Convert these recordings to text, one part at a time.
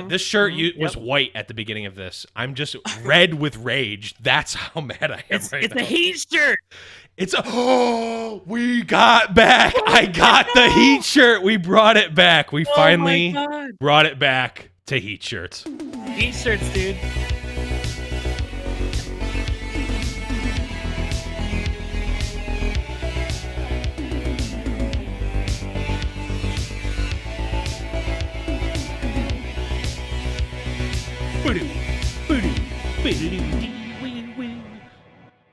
This shirt was white at the beginning of this. I'm just red with rage. That's how mad I am right now. It's a heat shirt. We got back. I got the heat shirt. We brought it back. We finally brought it back to heat shirts. Heat shirts, dude.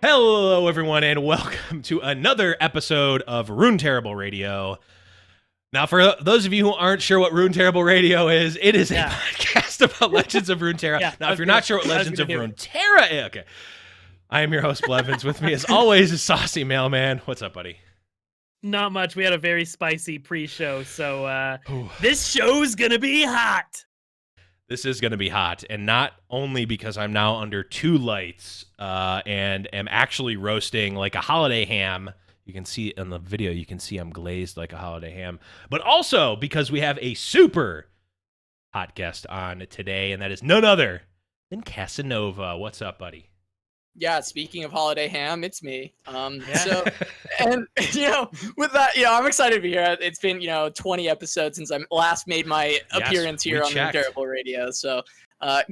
Hello, everyone, and welcome to another episode of Runeterrable Radio. Now, for those of you who aren't sure what Runeterrable Radio is, it is a podcast about Legends of Runeterra. Now, if you're not sure what Legends of Runeterra is, okay. I am your host, Blevins. With me, as always, is Saucy Mailman. What's up, buddy? Not much. We had a very spicy pre-show, so this show's gonna be hot. This is going to be hot, and not only because I'm now under two lights and am actually roasting like a holiday ham. You can see in the video, you can see I'm glazed like a holiday ham. But also because we have a super hot guest on today, and that is none other than Casanova. What's up, buddy? Yeah, speaking of holiday ham, it's me. So, and, with that, I'm excited to be here. It's been, 20 episodes since I last made my appearance here on Runeterrable Radio. So,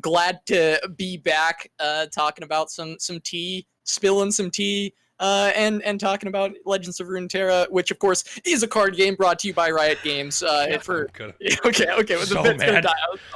glad to be back talking about some tea, spilling some tea, and talking about Legends of Runeterra, which, of course, is a card game brought to you by Riot Games. Okay, with so the bits mad.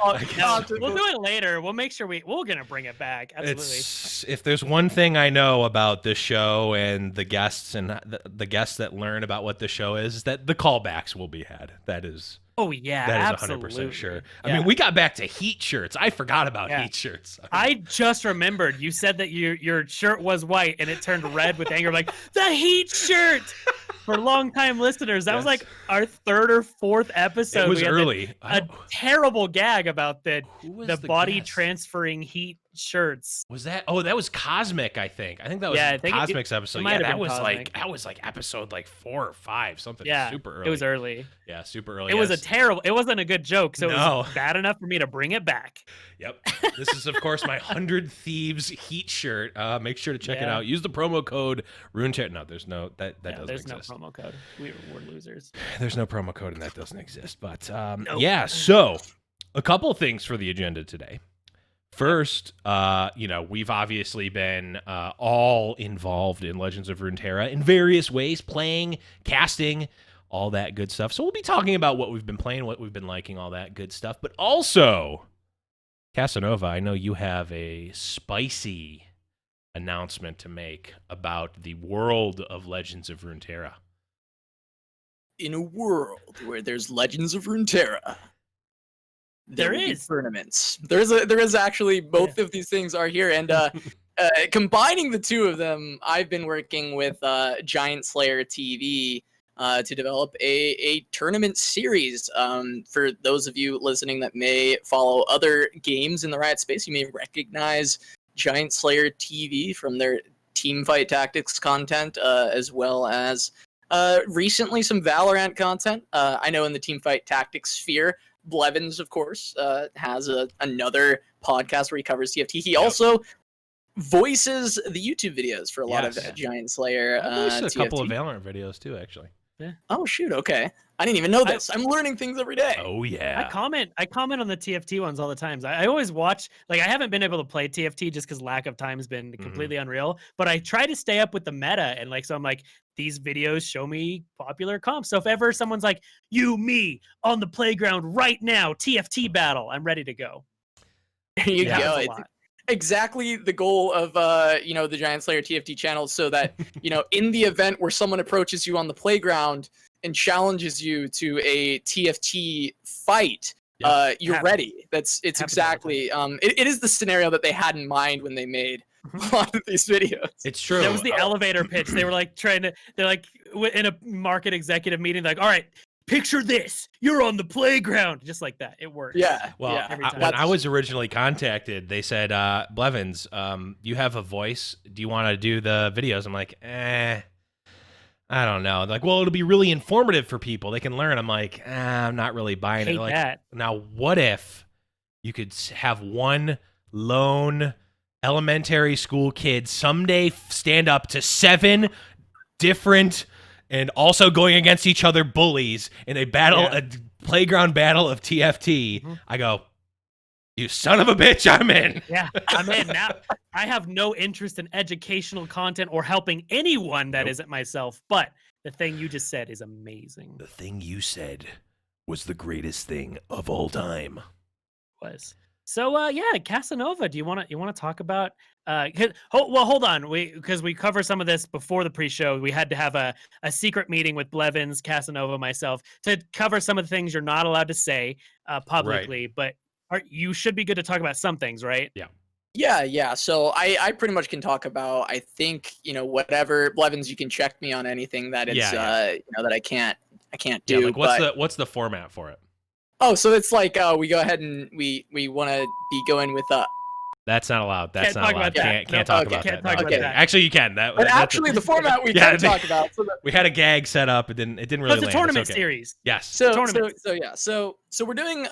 We'll do it later. We'll make sure we're gonna bring it back. Absolutely. If there's one thing I know about this show and the guests and the guests that learn about what the show is that the callbacks will be had. That is. Oh yeah, that is 100% sure. I mean, we got back to heat shirts. I forgot about heat shirts. I just remembered you said that your shirt was white and it turned red with anger. Like the heat shirt. For long-time listeners, that was like our third or fourth episode. It was early. A terrible gag about the body guest? Transferring heat shirts. Was that? Oh, that was Cosmic. I think that was Cosmic's episode. That was like episode 4 or 5, something super early. It was early. Yeah, super early. It was it wasn't a good joke, so it was bad enough for me to bring it back. Yep. This is, of course, my 100 Thieves heat shirt. Make sure to check it out. Use the promo code RuneTerra. No, there's no that doesn't exist. There's no promo code. We're losers. There's no promo code, and that doesn't exist. But yeah, so a couple things for the agenda today. First, we've obviously been all involved in Legends of Runeterra in various ways, playing, casting, all that good stuff. So we'll be talking about what we've been playing, what we've been liking, all that good stuff. But also, Casanova, I know you have a spicy announcement to make about the world of Legends of Runeterra. In a world where there's Legends of Runeterra, there is tournaments. There is actually both of these things are here, and combining the two of them, I've been working with GiantSlayer TV to develop a tournament series. For those of you listening that may follow other games in the Riot space, you may recognize GiantSlayer TV from their Teamfight Tactics content, as well as recently some Valorant content. I know in the Teamfight Tactics sphere, Blevins, of course, has another podcast where he covers TFT. He also voices the YouTube videos for a lot of GiantSlayer. A couple of Valorant videos too, actually. Yeah. Oh shoot! Okay, I didn't even know this. I'm learning things every day. Oh yeah. I comment on the TFT ones all the time. I always watch. Like I haven't been able to play TFT just because lack of time has been completely unreal. But I try to stay up with the meta, and so I'm like, these videos show me popular comps. So if ever someone's like, me on the playground right now, TFT battle, I'm ready to go. There you go. It's exactly the goal of the GiantSlayer TFT channel, so that in the event where someone approaches you on the playground and challenges you to a TFT fight, you're ready. It's exactly it is the scenario that they had in mind when they made a lot of these videos. It's true. That was the elevator pitch. They were like they're like in a market executive meeting, like, all right, picture this. You're on the playground. Just like that. It works. Yeah. Well, when I was originally contacted, they said, Blevins, you have a voice. Do you want to do the videos? I'm like, I don't know. They're like, well, it'll be really informative for people. They can learn. I'm like, I'm not really buying it. Like, that. Now, what if you could have one lone elementary school kid someday stand up to 7 different and also going against each other bullies in a battle, a playground battle of TFT. I go, you son of a bitch, I'm in. Yeah, I'm in. Now, I have no interest in educational content or helping anyone that isn't myself, but the thing you just said is amazing. The thing you said was the greatest thing of all time. So yeah, Casanova, do you want to talk about hold on, because we cover some of this before the pre-show. We had to have a secret meeting with Blevins, Casanova, myself to cover some of the things you're not allowed to say publicly, but you should be good to talk about some things, right? Yeah. So I pretty much can talk about, I think, whatever. Blevins, you can check me on anything that is that I can't do. Yeah, like what's the format for it? Oh, so it's like we go ahead and we want to be going with That's not allowed. That's can't not allowed. Can't talk about that. Okay. Actually, you can. But actually, the format we can talk about. So we had a gag set up. It didn't really land. It's a tournament series. Yes. So we're doing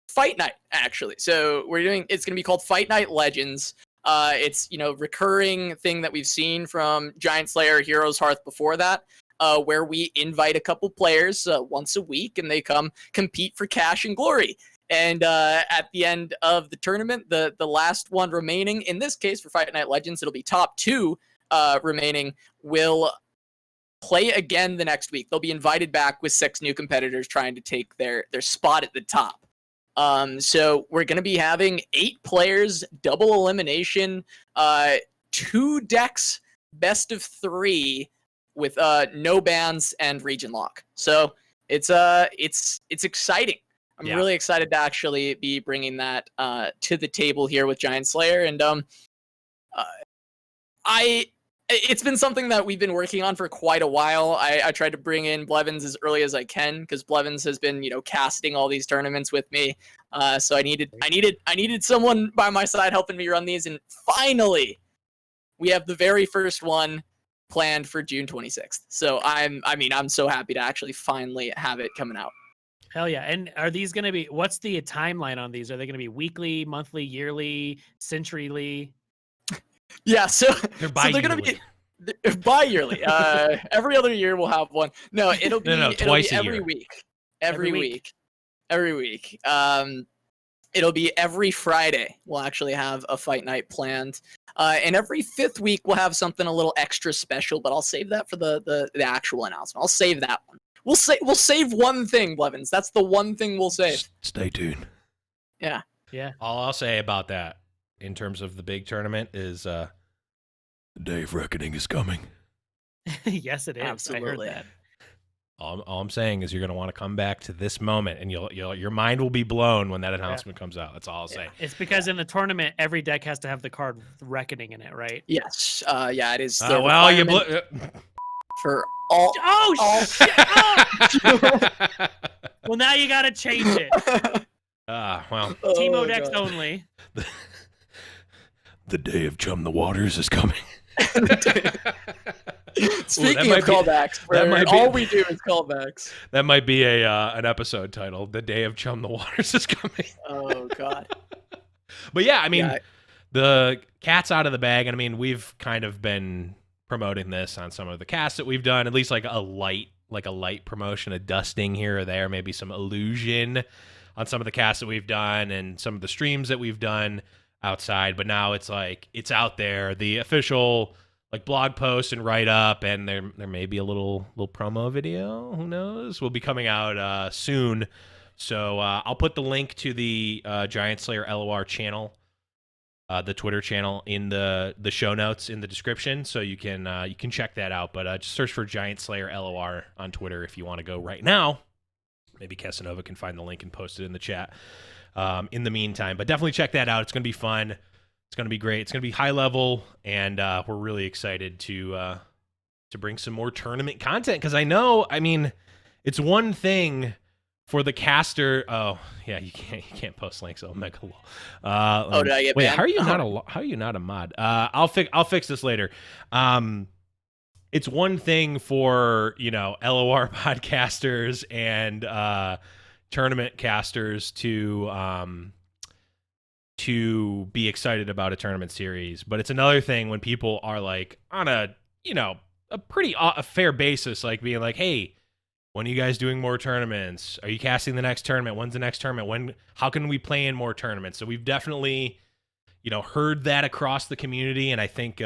Fight Night, actually. So it's going to be called Fight Night Legends. It's, recurring thing that we've seen from GiantSlayer Heroes Hearth before that, where we invite a couple players once a week and they come compete for cash and glory. And at the end of the tournament, the last one remaining, in this case for Fight Night Legends, it'll be top 2 remaining, will play again the next week. They'll be invited back with 6 new competitors trying to take their spot at the top. So we're going to be having 8 players, double elimination, 2 decks, best of 3 with no bans and region lock. So it's exciting. I'm really excited to actually be bringing that to the table here with GiantSlayer, and it's been something that we've been working on for quite a while. I tried to bring in Blevins as early as I can because Blevins has been, casting all these tournaments with me. So I needed someone by my side helping me run these, and finally, we have the very first one planned for June 26th. So I'm so happy to actually finally have it coming out. Hell yeah. And are these going to be, what's the timeline on these? Are they going to be weekly, monthly, yearly, centuryly? Yeah, so they're going to be bi-yearly. Every other year we'll have one. No, it'll be twice a every year. week. Every week. It'll be every Friday. We'll actually have a fight night planned. And every 5th week we'll have something a little extra special, but I'll save that for the actual announcement. I'll save that one. We'll save one thing, Blevins. That's the one thing we'll save. Stay tuned. Yeah. All I'll say about that in terms of the big tournament is the day of reckoning is coming. Yes, it is. Absolutely. I heard that. All I'm saying is you're going to want to come back to this moment, and your mind will be blown when that announcement comes out. That's all I'll say. It's because in the tournament, every deck has to have the card Reckoning in it, right? Yes. Yeah, it is. Well, you for all. Oh, shit! Oh! Well, now you got to change it. Well. Teemo decks only. The day of Chum the Waters is coming. Speaking of callbacks, all we do is callbacks. That might be an episode title. The day of Chum the Waters is coming. Oh God. But yeah, I mean, the cat's out of the bag, and I mean, we've kind of been promoting this on some of the casts that we've done, at least like a light promotion, a dusting here or there, maybe some illusion on some of the casts that we've done and some of the streams that we've done outside. But now it's like it's out there, the official like blog post and write up, and there may be a little promo video. Who knows? Will be coming out soon. So I'll put the link to the GiantSlayer Lor channel, the Twitter channel, in the show notes in the description, so you can check that out. But just search for GiantSlayer Lor on Twitter if you want to go right now. Maybe Casanova can find the link and post it in the chat in the meantime. But definitely check that out. It's going to be fun. It's going to be great. It's going to be high level, and we're really excited to bring some more tournament content, because I mean, it's one thing for the caster. Oh yeah, you can't post links. Oh, mega lol. Did I get wait? banned? How are you not a mod? I'll fix this later. It's one thing for LOR podcasters and tournament casters to be excited about a tournament series, but it's another thing when people are like on a pretty a fair basis, like being like, hey, when are you guys doing more tournaments? Are you casting the next tournament? When's the next tournament? How can we play in more tournaments? So we've definitely heard that across the community, and I think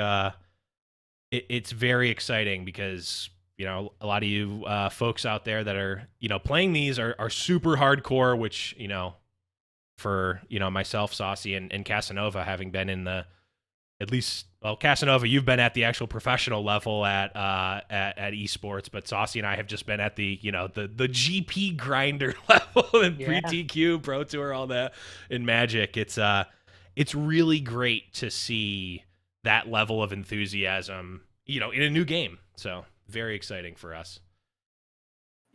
it's very exciting because a lot of you folks out there that are playing these are super hardcore, which for myself, Saucy, and Casanova, having been in the Casanova, you've been at the actual professional level at esports, but Saucy and I have just been at the the GP grinder level and pre-TQ, Pro Tour, all that in Magic. It's really great to see that level of enthusiasm in a new game. So very exciting for us.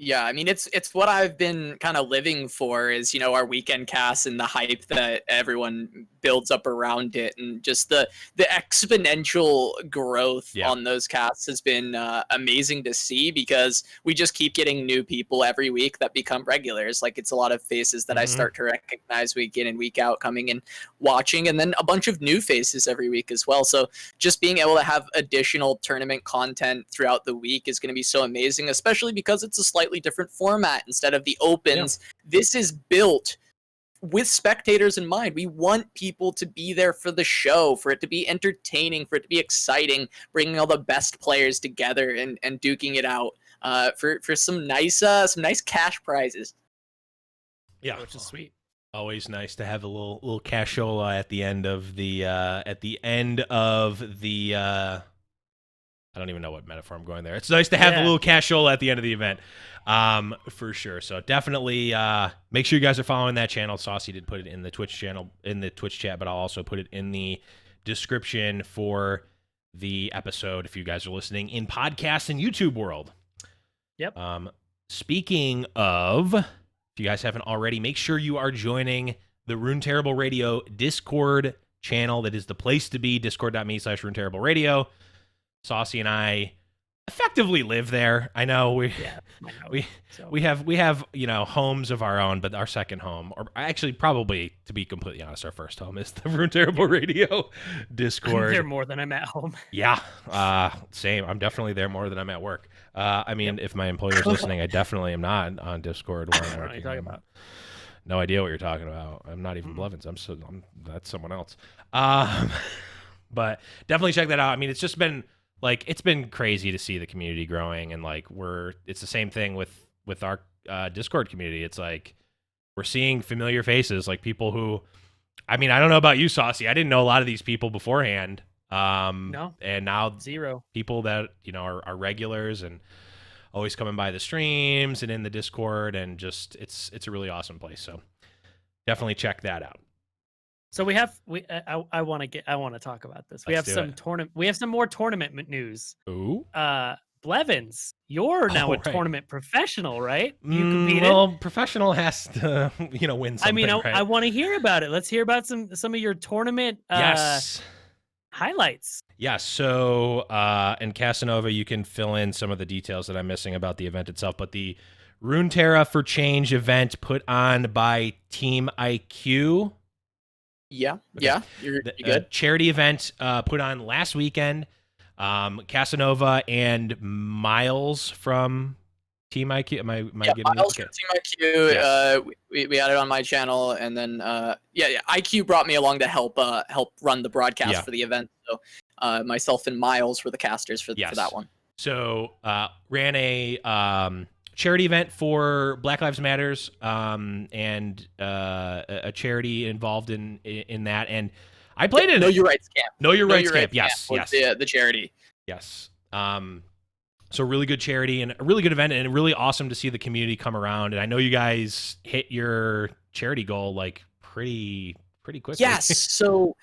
Yeah, I mean, it's what I've been kind of living for is, our weekend casts and the hype that everyone builds up around it, and just the exponential growth on those casts has been amazing to see, because we just keep getting new people every week that become regulars. Like, it's a lot of faces that I start to recognize week in and week out coming and watching, and then a bunch of new faces every week as well. So just being able to have additional tournament content throughout the week is going to be so amazing, especially because it's a slightly different format instead of the opens. This is built with spectators in mind. We want people to be there for the show, for it to be entertaining, for it to be exciting, bringing all the best players together and duking it out for some nice cash prizes. Yeah, which is sweet. Always nice to have a little cashola at the end of the I don't even know what metaphor I'm going there. It's nice to have a little cashola at the end of the event, for sure. So definitely make sure you guys are following that channel. Saucy did put it in the Twitch channel, in the Twitch chat, but I'll also put it in the description for the episode if you guys are listening in podcast and YouTube world. Yep. Speaking of, if you guys haven't already, make sure you are joining the Runeterrable Radio Discord channel. That is the place to be, discord.me/Runeterrable Radio. Saucy and I effectively live there. I know we have homes of our own, but our second home, or actually probably, to be completely honest, our first home is the Runeterrable Radio Discord. I'm there more than I'm at home. Yeah, same. I'm definitely there more than I'm at work. I mean, if my employer's listening, I definitely am not on Discord. What are you talking about? No idea what you're talking about. I'm not even Blevins. That's someone else. But definitely check that out. I mean, it's just been it's been crazy to see the community growing, and it's the same thing with our Discord community. It's like we're seeing familiar faces, like people who, I mean, I don't know about you, Saucy. I didn't know a lot of these people beforehand. No. And now zero people that are regulars and always coming by the streams and in the Discord, and just it's a really awesome place. So definitely check that out. So I want to talk about this. We have some more tournament news. Ooh. Blevins, you're now a tournament professional, right? You competed. Well, professional has to, win something. I mean, right? I want to hear about it. Let's hear about some of your tournament highlights. Yeah. So, and Casanova, you can fill in some of the details that I'm missing about the event itself, but the Runeterra for Change event put on by Team IQ. Yeah, you're good. Charity event put on last weekend. Casanova and Miles from Team IQ. Am I getting Miles from Team IQ. Yes. We had it on my channel, and then IQ brought me along to help run the broadcast for the event. So myself and Miles were the casters for that one. So ran a charity event for Black Lives Matters, and a charity involved in that, and I played it. Know Your Rights Camp. Know Your Rights Camp. Yes. The charity. Yes. So really good charity and a really good event, and really awesome to see the community come around. And I know you guys hit your charity goal pretty quickly. Yes. So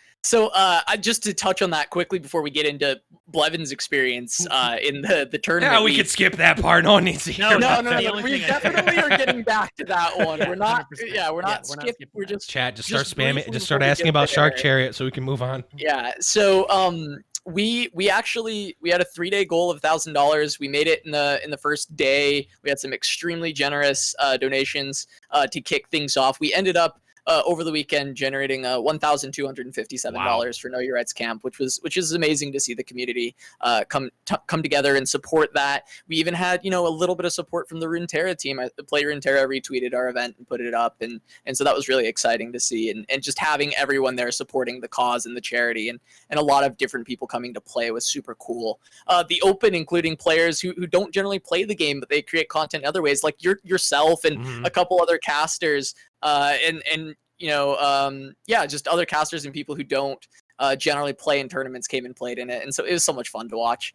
just to touch on that quickly before we get into Blevins' experience in the tournament. Yeah, we could skip that part. No one needs to hear No. We definitely are getting back to that one. We're not. Yeah, we're not skipping. We're just chat. Just start spamming. Just start asking about Shark Chariot so we can move on. Yeah. So we had a 3-day goal of $1,000. We made it in the first day. We had some extremely generous donations to kick things off. We ended up over the weekend generating $1,257 for Know Your Rights Camp, which is amazing to see the community come together and support that. We even had a little bit of support from the Runeterra team. Play Runeterra retweeted our event and put it up, and so that was really exciting to see, and just having everyone there supporting the cause and the charity, and a lot of different people coming to play was super cool. The open, including players who don't generally play the game, but they create content in other ways, like yourself and a couple other casters. Just other casters and people who don't generally play in tournaments came and played in it, and so it was so much fun to watch.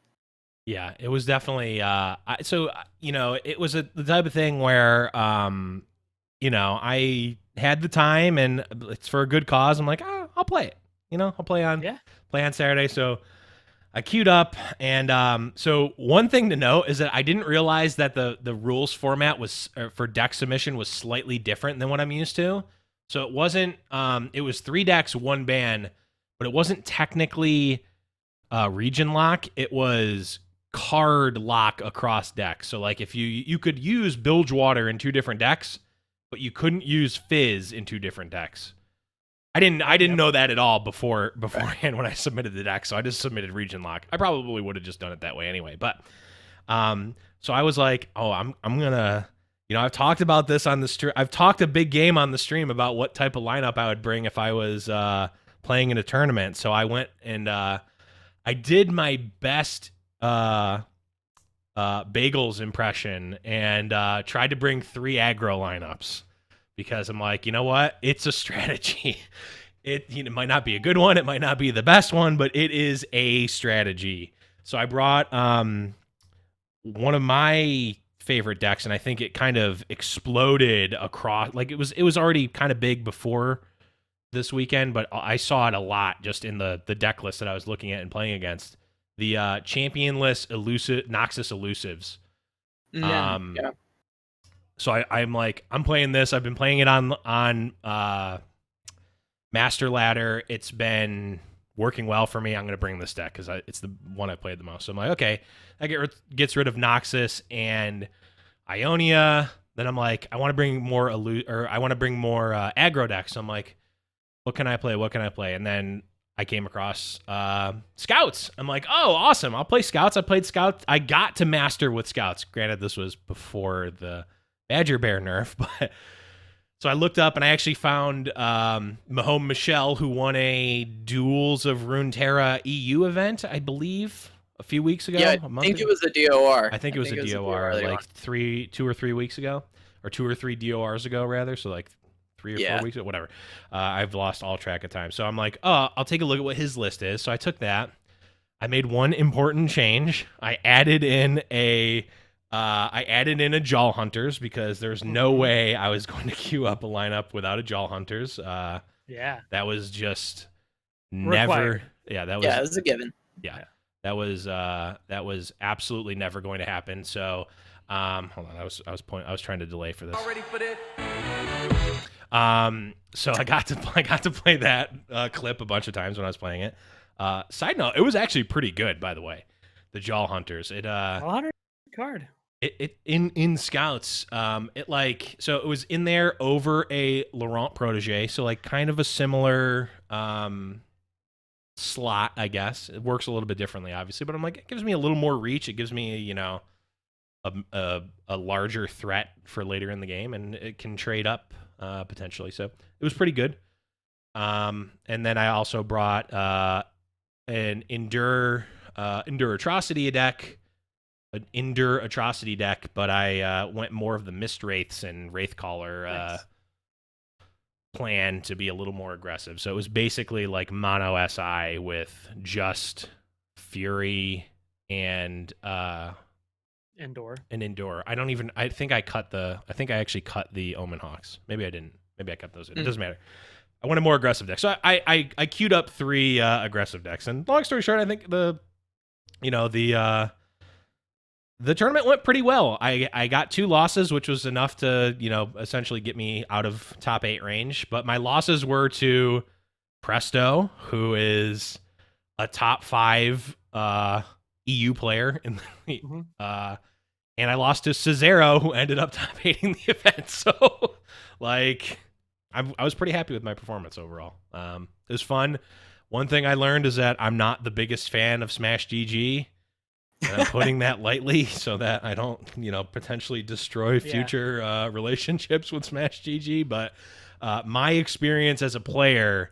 Yeah, it was definitely it was the type of thing where I had the time and it's for a good cause. I'm like, I'll play it. I'll play on Saturday. So I queued up, and so one thing to note is that I didn't realize that the rules format for deck submission was slightly different than what I'm used to. So it wasn't it was 3 decks, 1 ban, but it wasn't technically region lock. It was card lock across decks. So like if you could use Bilgewater in 2 different decks, but you couldn't use Fizz in 2 different decks. I didn't know that at all beforehand when I submitted the deck, so I just submitted region lock. I probably would have just done it that way anyway, but so I was like, I'm gonna, I've talked about this on the stream. I've talked a big game on the stream about what type of lineup I would bring if I was playing in a tournament. So I went and I did my best Bagels impression and tried to bring 3 aggro lineups. Because I'm like, you know what? It's a strategy. It might not be a good one. It might not be the best one, but it is a strategy. So I brought one of my favorite decks, and I think it kind of exploded across. Like it was already kind of big before this weekend, but I saw it a lot just in the deck list that I was looking at and playing against. The championless Noxus Elusives. Yeah. So I'm like, I'm playing this. I've been playing it on Master Ladder. It's been working well for me. I'm going to bring this deck because it's the one I played the most. So I'm like, okay, that gets rid of Noxus and Ionia. Then I'm like, I want to bring more aggro decks. So I'm like, what can I play? What can I play? And then I came across Scouts. I'm like, oh, awesome. I'll play Scouts. I played Scouts. I got to Master with Scouts. Granted, this was before the Badger Bear nerf, but so I looked up and I actually found Mahome Michelle, who won a Duels of Runeterra EU event, I believe, a few weeks ago. Yeah, I think it was a DOR. I think it was a DOR like 2 or 3 weeks ago, or 2 or 3 DORs ago, rather. So like 3 or 4 weeks ago, whatever. I've lost all track of time. So I'm like, oh, I'll take a look at what his list is. So I took that. I made one important change. I added in a Jaw Hunters because there's no way I was going to queue up a lineup without a Jaw Hunters. That was just never. Required. Yeah, that was a given. Yeah, that was absolutely never going to happen. So, hold on, I was trying to delay for this. Already put it. So I got to play that clip a bunch of times when I was playing it. Side note, it was actually pretty good, by the way. The Jaw Hunters. It card. It in Scouts, it was in there over a Laurent Protégé, so like kind of a similar slot, I guess. It works a little bit differently, obviously, but I'm like, it gives me a little more reach. It gives me, a larger threat for later in the game, and it can trade up potentially. So it was pretty good. And then I also brought an Endure Atrocity deck. An Endure Atrocity deck, but I went more of the Mist Wraiths and Wraithcaller plan to be a little more aggressive. So it was basically like mono SI with just Fury and Endure. I think I actually cut the Omen Hawks. Maybe I didn't. Maybe I cut those in. It doesn't matter. I wanted more aggressive decks. So I queued up 3 aggressive decks. And long story short, I think the tournament went pretty well. I got 2 losses, which was enough to, essentially get me out of top 8 range. But my losses were to Presto, who is a top 5 EU player in the, and I lost to Cesaro, who ended up top 8ing the event. So, like, I was pretty happy with my performance overall. It was fun. One thing I learned is that I'm not the biggest fan of Smash GG. And I'm putting that lightly so that I don't, potentially destroy future relationships with Smash GG. But my experience as a player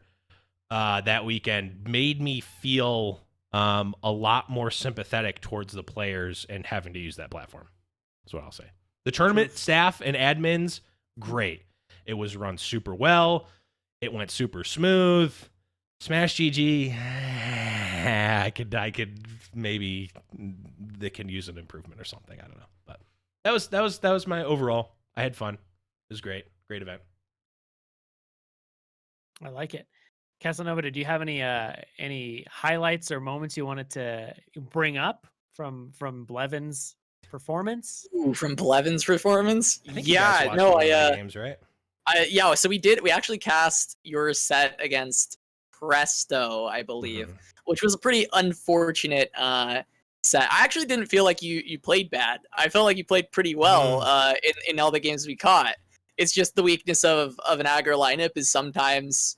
that weekend made me feel a lot more sympathetic towards the players and having to use that platform. That's what I'll say. The tournament staff and admins, great. It was run super well. It went super smooth. Smash GG, I could maybe they can use an improvement or something. I don't know, but that was my overall. I had fun. It was great event. I like it. Casanova, did you have any highlights or moments you wanted to bring up from Blevin's performance? Ooh, from Blevin's performance? I think games, right? So we actually cast your set against Presto, I believe, which was a pretty unfortunate set. I actually didn't feel like you played bad. I felt like you played pretty well in all the games we caught. It's just the weakness of an aggro lineup is sometimes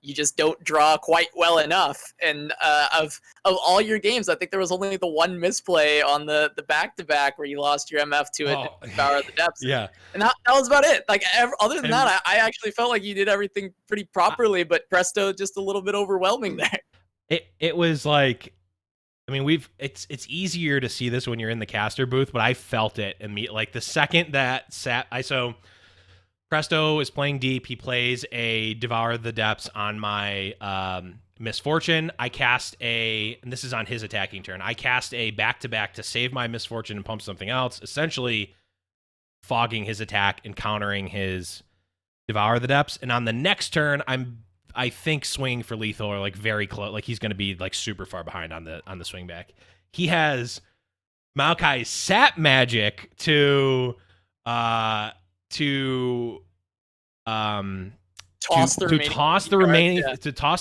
you just don't draw quite well enough. And of all your games, I think there was only the one misplay on the back-to-back where you lost your MF to a Devour of the Depths. Yeah. And that was about it. Like, other than that, I actually felt like you did everything pretty properly, but Presto just a little bit overwhelming there. It was like, I mean, it's easier to see this when you're in the caster booth, but I felt it immediately. Like, the second that so Presto is playing deep. He plays a Devour the Depths on my Misfortune. I cast and this is on his attacking turn. I cast a back-to-back to save my Misfortune and pump something else, essentially fogging his attack and countering his Devour the Depths. And on the next turn, I think swinging for lethal or like very close. Like, he's going to be like super far behind on the swing back. He has Maokai's Sap Magic to toss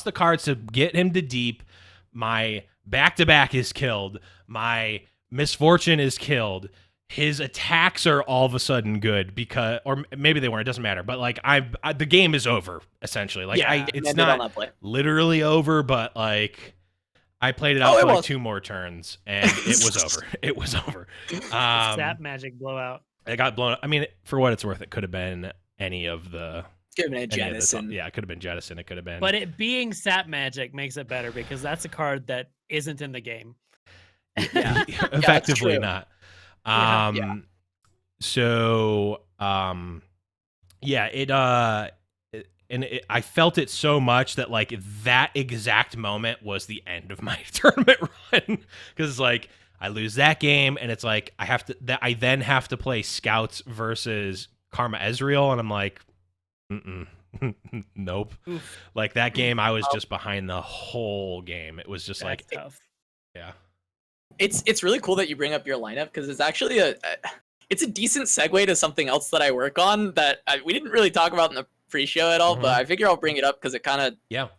the cards to get him to deep. My back-to-back is killed. My Misfortune is killed. His attacks are all of a sudden good because, or maybe they weren't. It doesn't matter. But like, the game is over essentially. Like, it's not literally over, but like, I played it out for like 2 more turns and it was over. It was over. Sap Magic blowout. It got blown up. I mean, for what it's worth, it could have been any of the. Could have been a Jettison. Yeah, it could have been Jettison. It could have been. But it being Sap Magic makes it better because that's a card that isn't in the game. Yeah, effectively not. So, I felt it so much that like that exact moment was the end of my tournament run because like I lose that game and it's like I then have to play Scouts versus Karma Ezreal and I'm like, nope. Oof. Like that game, I was just behind the whole game. It was just That's tough. Yeah. It's really cool that you bring up your lineup because it's actually it's a decent segue to something else that I work on that we didn't really talk about in the pre-show at all, but I figure I'll bring it up because it kind of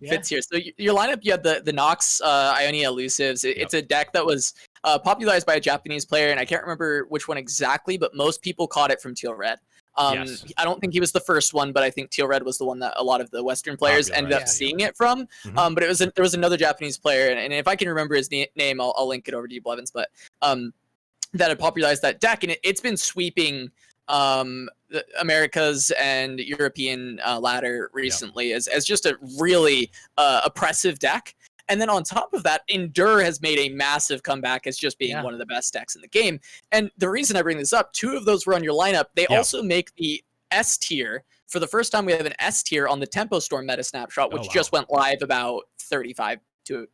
fits here. So your lineup, you had the Nox Ionia Elusives. It's a deck that was popularized by a Japanese player, and I can't remember which one exactly, but most people caught it from Teal Red. I don't think he was the first one, but I think Teal Red was the one that a lot of the Western players ended up seeing it from. But there was another Japanese player, and if I can remember his name, I'll link it over to you, Blevins. But that had popularized that deck, and it's been sweeping the Americas and European ladder recently as just a really oppressive deck. And then on top of that, Endure has made a massive comeback as just being one of the best decks in the game. And the reason I bring this up, 2 of those were on your lineup. They also make the S tier. For the first time, we have an S tier on the Tempo Storm meta snapshot, which just went live about 35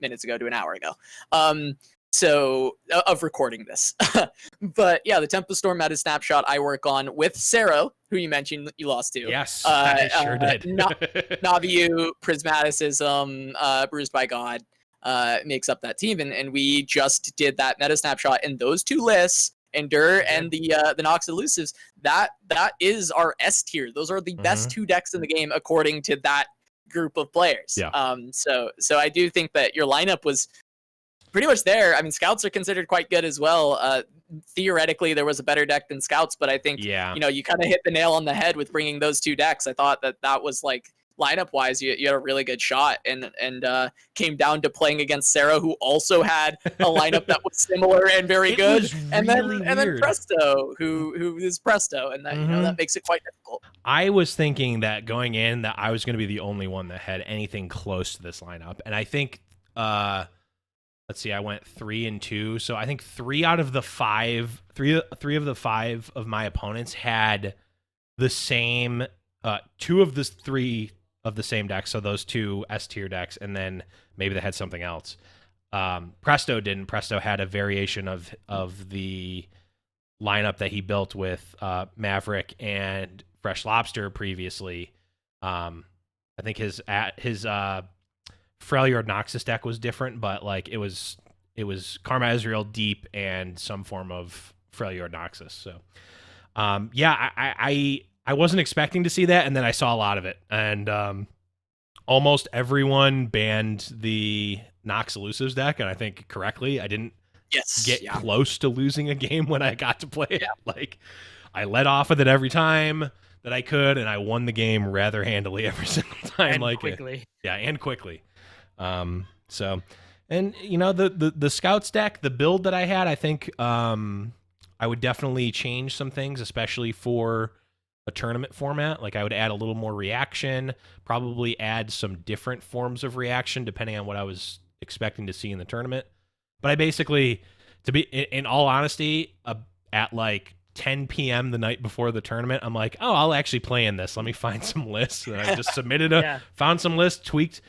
minutes ago to an hour ago. So of recording this. But yeah, the Tempo Storm meta snapshot I work on with Sero, who you mentioned you lost to. Yes, I sure did. Naviu, Prismaticism, Bruised by God makes up that team. And we just did that meta snapshot in those 2 lists, Endure and the Nox Elusives. That is our S tier. Those are the best 2 decks in the game according to that group of players. So I do think that your lineup was pretty much there. I mean, Scouts are considered quite good as well. Theoretically, there was a better deck than Scouts, but I think you kind of hit the nail on the head with bringing those two decks. I thought that was like lineup wise, you had a really good shot, and came down to playing against Sarah, who also had a lineup that was similar and very good, and then Presto, who is Presto, and that that makes it quite difficult. I was thinking that going in that I was going to be the only one that had anything close to this lineup, and I think let's see, I went 3-2, so I think three of the five of my opponents had the same two of the three of the same deck, so those two S tier decks, and then maybe they had something else. Presto didn't. Presto had a variation of the lineup that he built with Maverick and Fresh Lobster previously. I think his Freljord Noxus deck was different, but like it was Karma Ezreal Deep and some form of Freljord Noxus. So I wasn't expecting to see that, and then I saw a lot of it, and almost everyone banned the Nox Elusives deck, and I think correctly. I didn't get close to losing a game when I got to play it. Like, I led off with it every time that I could, and I won the game rather handily every single time. And quickly. And quickly. So, and the Scouts deck, the build that I had, I think I would definitely change some things, especially for a tournament format. Like, I would add a little more reaction, probably add some different forms of reaction depending on what I was expecting to see in the tournament. But I basically, to be in all honesty, at like 10 p.m. the night before the tournament, I'm like, oh, I'll actually play in this. Let me find some lists. And I just submitted found some lists, tweaked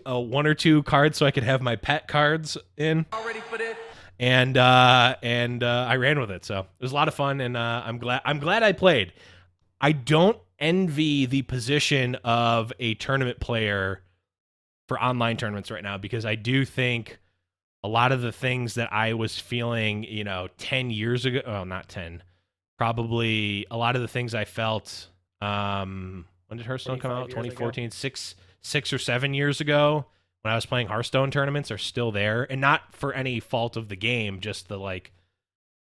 one or two cards so I could have my pet cards in. Already put it. And I ran with it. So it was a lot of fun, and I'm glad I played. I don't envy the position of a tournament player for online tournaments right now, because I do think a lot of the things that I was feeling, 10 years ago, not 10, probably a lot of the things I felt, when did Hearthstone come out? 2014, 6 or 7 years ago, when I was playing Hearthstone tournaments, are still there, and not for any fault of the game, just the like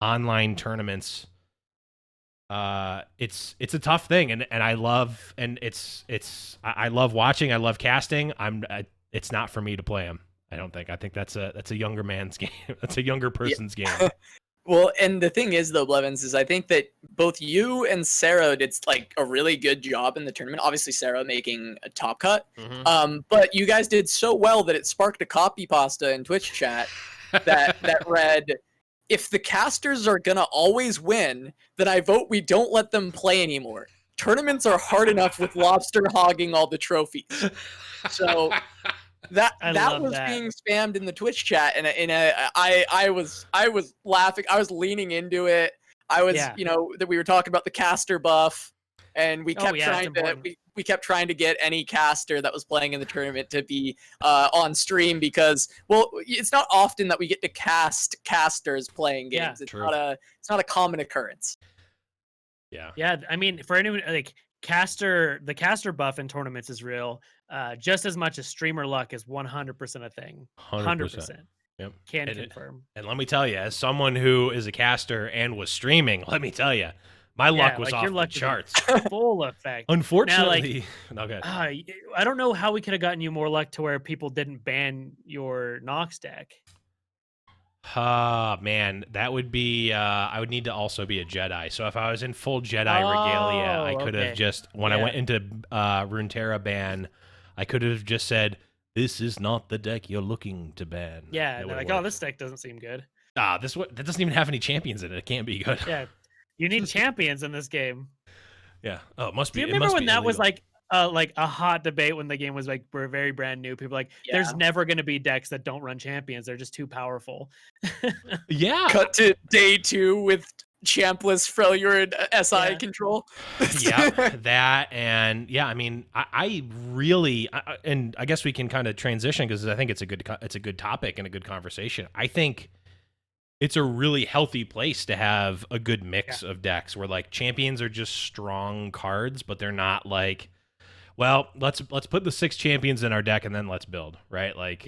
online tournaments. It's a tough thing, and I love, and I love watching. I love casting. It's not for me to play them. I don't think. I think that's a younger man's game. That's a younger person's game. Well, and the thing is, though, Blevins, is I think that both you and Sarah did like a really good job in the tournament. Obviously, Sarah making a top cut, but you guys did so well that it sparked a copy pasta in Twitch chat that read, "If the casters are gonna always win, then I vote we don't let them play anymore. Tournaments are hard enough with Lobster hogging all the trophies." So that was being spammed in the Twitch chat, and I was laughing. I was leaning into it. I was, that we were talking about the caster buff, and we kept we kept trying to get any caster that was playing in the tournament to be on stream, because, well, it's not often that we get to cast casters playing games. It's not a common occurrence. Yeah. I mean, for anyone, like, the caster buff in tournaments is real, just as much as streamer luck is 100% a thing. 100%. Yep. Can confirm. And let me tell you, as someone who is a caster and was streaming, let me tell you, my luck was off the charts. Full effect. Unfortunately, I don't know how we could have gotten you more luck to where people didn't ban your Nox deck. Man, that would be, I would need to also be a Jedi. So if I was in full Jedi regalia, I could have just, when I went into Runeterra ban, I could have just said, "This is not the deck you're looking to ban." Yeah, they're like, "Oh, this deck doesn't seem good." That doesn't even have any champions in it. It can't be good. Yeah, you need champions in this game. Yeah. Oh, it must be. Do you remember when that was like a hot debate when the game was like very brand new? People were like, there's never going to be decks that don't run champions. They're just too powerful. Yeah. Cut to day 2 with champless Freljord SI control. Yeah, that, and I mean, I really, and I guess we can kind of transition, because I think it's a good topic and a good conversation. I think it's a really healthy place to have a good mix of decks where, like, champions are just strong cards, but they're not like, well, let's put the 6 champions in our deck and then let's build, right? Like,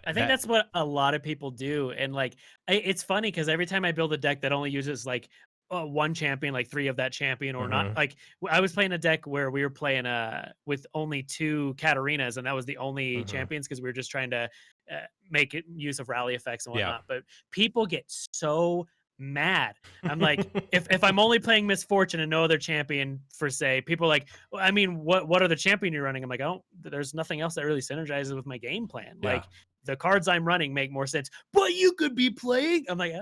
I think that's what a lot of people do. And like, it's funny because every time I build a deck that only uses like one champion, like 3 of that champion, or not, like I was playing a deck where we were playing with only 2 Katarinas, and that was the only champions because we were just trying to make it use of rally effects and whatnot. But people get so mad. I'm like, if I'm only playing Misfortune and no other champion for say, people are like, well, I mean, what other champion you're running? I'm like, there's nothing else that really synergizes with my game plan. Like the cards I'm running make more sense, but you could be playing. I'm like,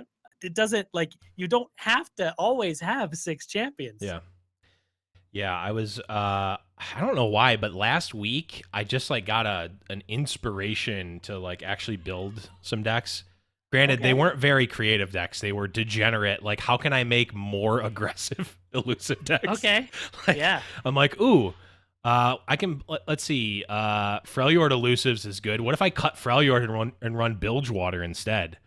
it doesn't, like, you don't have to always have 6 champions. Yeah, I was I don't know why, but last week I just like got an inspiration to like actually build some decks. Granted, they weren't very creative decks. They were degenerate. Like, how can I make more aggressive elusive decks? Okay. Like, I'm like, ooh, I can, let's see. Freljord elusives is good. What if I cut Freljord and run Bilgewater instead?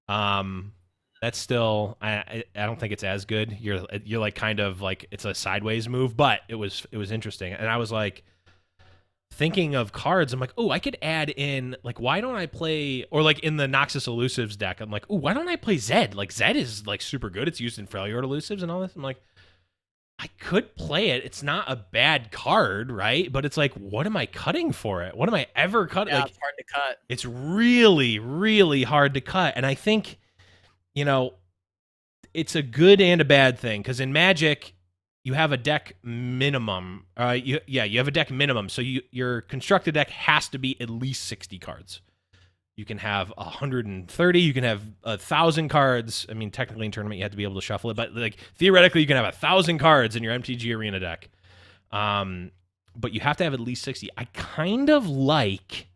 That's still, I don't think it's as good. You're like kind of like, it's a sideways move, but it was interesting. And I was like thinking of cards. I'm like, oh, I could add in, like, why don't I play, or like in the Noxus elusives deck, I'm like, oh, why don't I play Zed? Like, Zed is like super good. It's used in Freljord elusives and all this. I'm like, I could play it. It's not a bad card, right? But it's like, what am I cutting for it? What am I ever cutting? Yeah, like, it's hard to cut. It's really, really hard to cut. And I think, you know, it's a good and a bad thing, because in Magic, you have a deck minimum. You have a deck minimum. So your constructed deck has to be at least 60 cards. You can have 130. You can have 1,000 cards. I mean, technically in tournament, you have to be able to shuffle it. But like theoretically, you can have 1,000 cards in your MTG Arena deck. But you have to have at least 60. I kind of like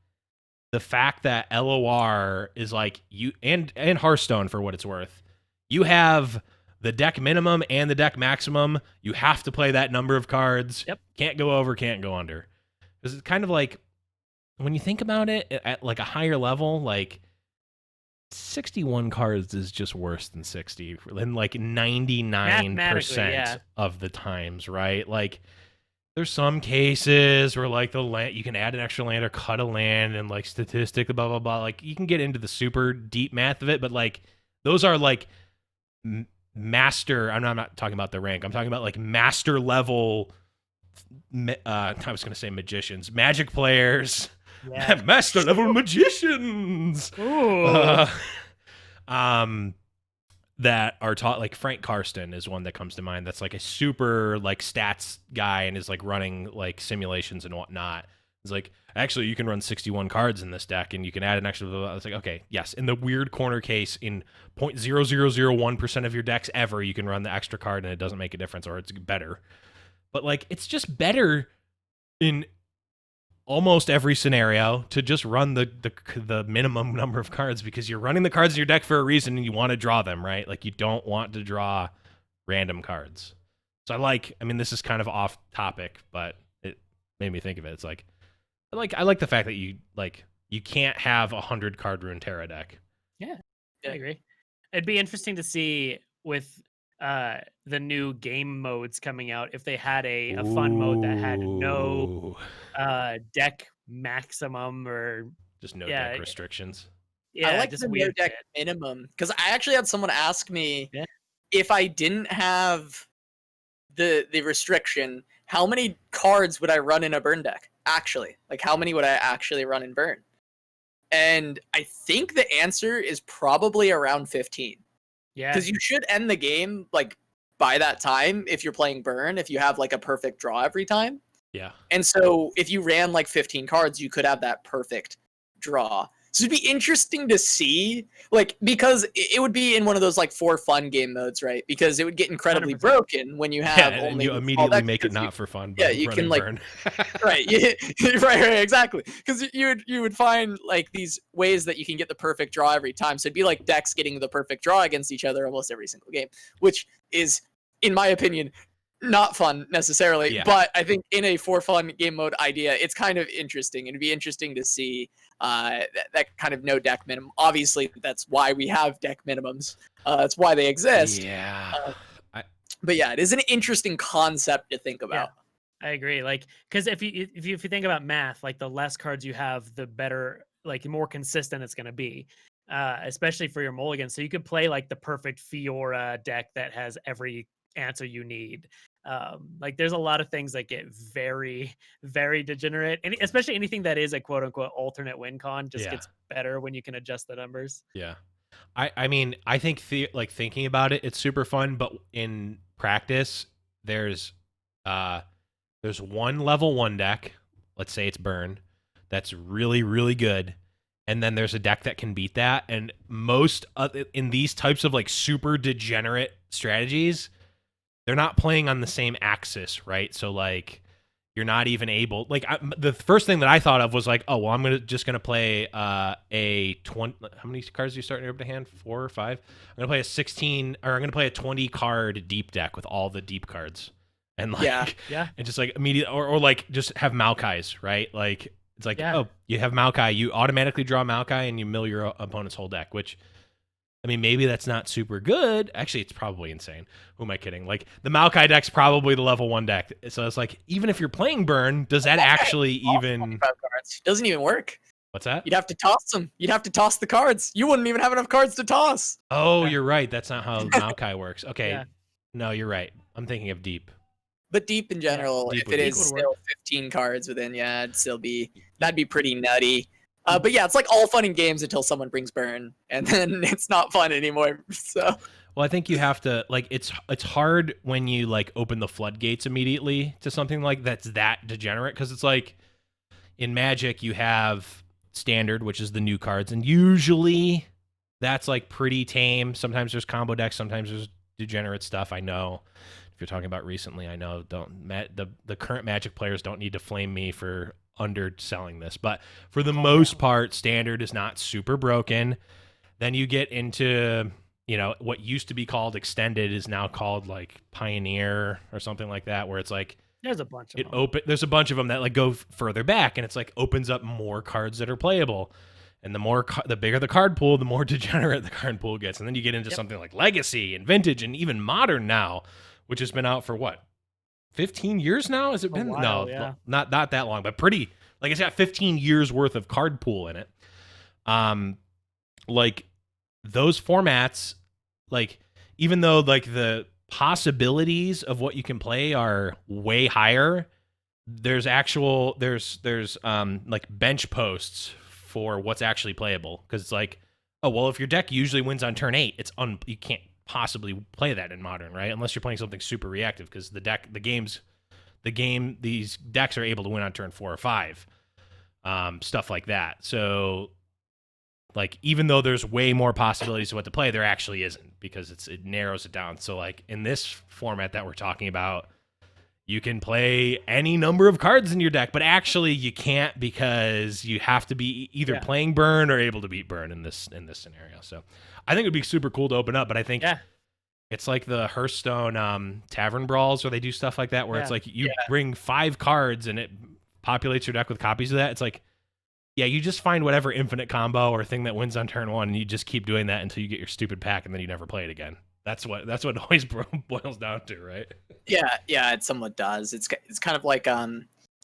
the fact that LOR is like you and Hearthstone, for what it's worth. You have the deck minimum and the deck maximum. You have to play that number of cards. Yep. Can't go over, can't go under. Because it's kind of like, when you think about it at like a higher level, like 61 cards is just worse than 60 in like 99% of the times, right? Like there's some cases where like the land, you can add an extra land or cut a land and like statistic, blah, blah, blah. Like you can get into the super deep math of it, but like those are like master. I'm not talking about the rank. I'm talking about like master level. I was going to say magicians, Magic players. Yeah. Master level magicians. That are taught, like Frank Karsten is one that comes to mind. That's like a super like stats guy and is like running like simulations and whatnot. It's like, actually, you can run 61 cards in this deck and you can add an extra. It's like, okay, yes, in the weird corner case, in 0.0001% of your decks ever, you can run the extra card and it doesn't make a difference, or it's better. But like, it's just better in almost every scenario to just run the minimum number of cards, because you're running the cards in your deck for a reason and you want to draw them, right? Like you don't want to draw random cards. So I mean, this is kind of off topic, but it made me think of it. It's like, I like the fact that you can't have 100 card Runeterra deck. Yeah, I agree. It'd be interesting to see with the new game modes coming out, if they had a fun mode that had no deck maximum or just no deck restrictions. Yeah, I like the no deck minimum, because I actually had someone ask me if I didn't have the restriction, how many cards would I run in a burn deck? Actually, like how many would I actually run in burn? And I think the answer is probably around 15. Yeah, because you should end the game like by that time if you're playing burn, if you have like a perfect draw every time. Yeah. And so if you ran like 15 cards, you could have that perfect draw. So it'd be interesting to see, like, because it would be in one of those like for fun game modes, right? Because it would get incredibly 100%. Broken when you have only you immediately make it not for fun. Yeah, you can like burn. right, exactly. Because you would find like these ways that you can get the perfect draw every time. So it'd be like decks getting the perfect draw against each other almost every single game, which is, in my opinion, not fun necessarily, but I think in a for fun game mode idea, it's kind of interesting. It'd be interesting to see that kind of no deck minimum. Obviously, that's why we have deck minimums. That's why they exist. Yeah. But yeah, it is an interesting concept to think about. Yeah, I agree. Like, because if you think about math, like the less cards you have, the better like more consistent it's going to be, especially for your mulligans. So you could play like the perfect Fiora deck that has every answer you need. Like there's a lot of things that get very, very degenerate, and especially anything that is a quote unquote alternate win con just gets better when you can adjust the numbers. Yeah. I mean, I think like thinking about it, it's super fun, but in practice, there's one level 1 deck, let's say it's Burn, that's really, really good. And then there's a deck that can beat that. And most in these types of like super degenerate strategies, they're not playing on the same axis, right? So like you're not even able, like the first thing that I thought of was like, oh, well, I'm just gonna play a 20. How many cards are you starting up to hand? 4 or 5? I'm gonna play a 16, or I'm gonna play a 20 card deep deck with all the deep cards, and like and just like immediately, or like just have Maokai's, right? Like it's like, oh, you have Maokai, you automatically draw Maokai and you mill your opponent's whole deck, which, I mean, maybe that's not super good. Actually, it's probably insane. Who am I kidding? Like, the Maokai deck's probably the level 1 deck. So it's like, even if you're playing Burn, does that actually even... Doesn't even work. What's that? You'd have to toss them. You'd have to toss the cards. You wouldn't even have enough cards to toss. Oh, you're right. That's not how Maokai works. Okay. No, you're right. I'm thinking of Deep. But Deep in general, Deep if it is still 15 cards within, it'd still be... That'd be pretty nutty. But yeah, it's like all fun and games until someone brings Burn, and then it's not fun anymore. So, well, I think you have to, like, it's hard when you like open the floodgates immediately to something like that's that degenerate, because it's like in Magic you have Standard, which is the new cards, and usually that's like pretty tame. Sometimes there's combo decks, sometimes there's degenerate stuff. I know if you're talking about recently, I know the current Magic players don't need to flame me for underselling this, but for the most part, Standard is not super broken. Then you get into, you know, what used to be called Extended is now called like Pioneer or something like that, where it's like there's a bunch of them. There's a bunch of them that like go further back, and it's like opens up more cards that are playable. And the bigger the card pool, the more degenerate the card pool gets. And then you get into something like Legacy and Vintage and even Modern now, which has been out for what, 15 years now? Has it been? While, no, not that long, but pretty, like it's got 15 years worth of card pool in it. Like those formats, like even though like the possibilities of what you can play are way higher, there's like bench posts for what's actually playable, because it's like, oh well, if your deck usually wins on turn 8, you can't possibly play that in Modern, right? Unless you're playing something super reactive, because these decks are able to win on turn 4 or 5, stuff like that. So like even though there's way more possibilities of what to play, there actually isn't, because it narrows it down. So like in this format that we're talking about, you can play any number of cards in your deck, but actually you can't, because you have to be either playing Burn or able to beat Burn in this scenario. So I think it'd be super cool to open up, but I think it's like the Hearthstone Tavern Brawls, where they do stuff like that, where it's like you bring 5 cards and it populates your deck with copies of that. It's like, yeah, you just find whatever infinite combo or thing that wins on turn 1, and you just keep doing that until you get your stupid pack, and then you never play it again. That's what it always boils down to, right? Yeah, it somewhat does. It's kind of like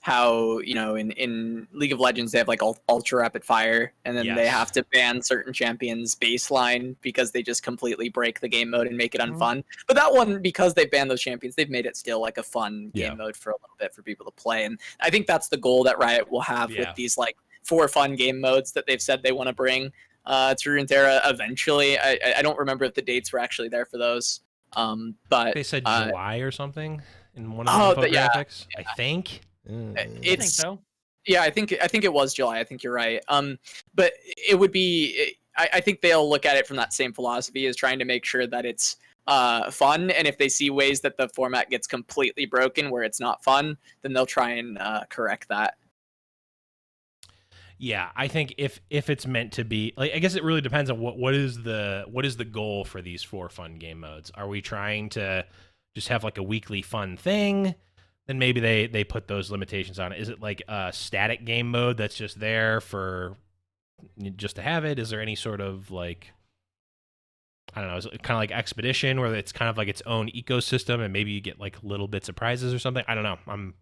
how, you know, in League of Legends they have like ultra rapid fire, and then they have to ban certain champions baseline because they just completely break the game mode and make it unfun. But that one, because they banned those champions, they've made it still like a fun game mode for a little bit for people to play. And I think that's the goal that Riot will have with these like 4 fun game modes that they've said they want to bring to Runeterra eventually. I don't remember if the dates were actually there for those. But they said July or something in one of the infographics. I think. I think so. Yeah, I think it was July. I think you're right. But it would be. I think they'll look at it from that same philosophy, as trying to make sure that it's fun. And if they see ways that the format gets completely broken where it's not fun, then they'll try and correct that. Yeah, I think if it's meant to be, like, I guess it really depends on what is the goal for these 4 fun game modes. Are we trying to just have like a weekly fun thing? Then maybe they put those limitations on it. Is it like a static game mode that's just there for just to have it? Is there any sort of like, I don't know, is it kind of like Expedition, where it's kind of like its own ecosystem and maybe you get like little bits of prizes or something? I don't know.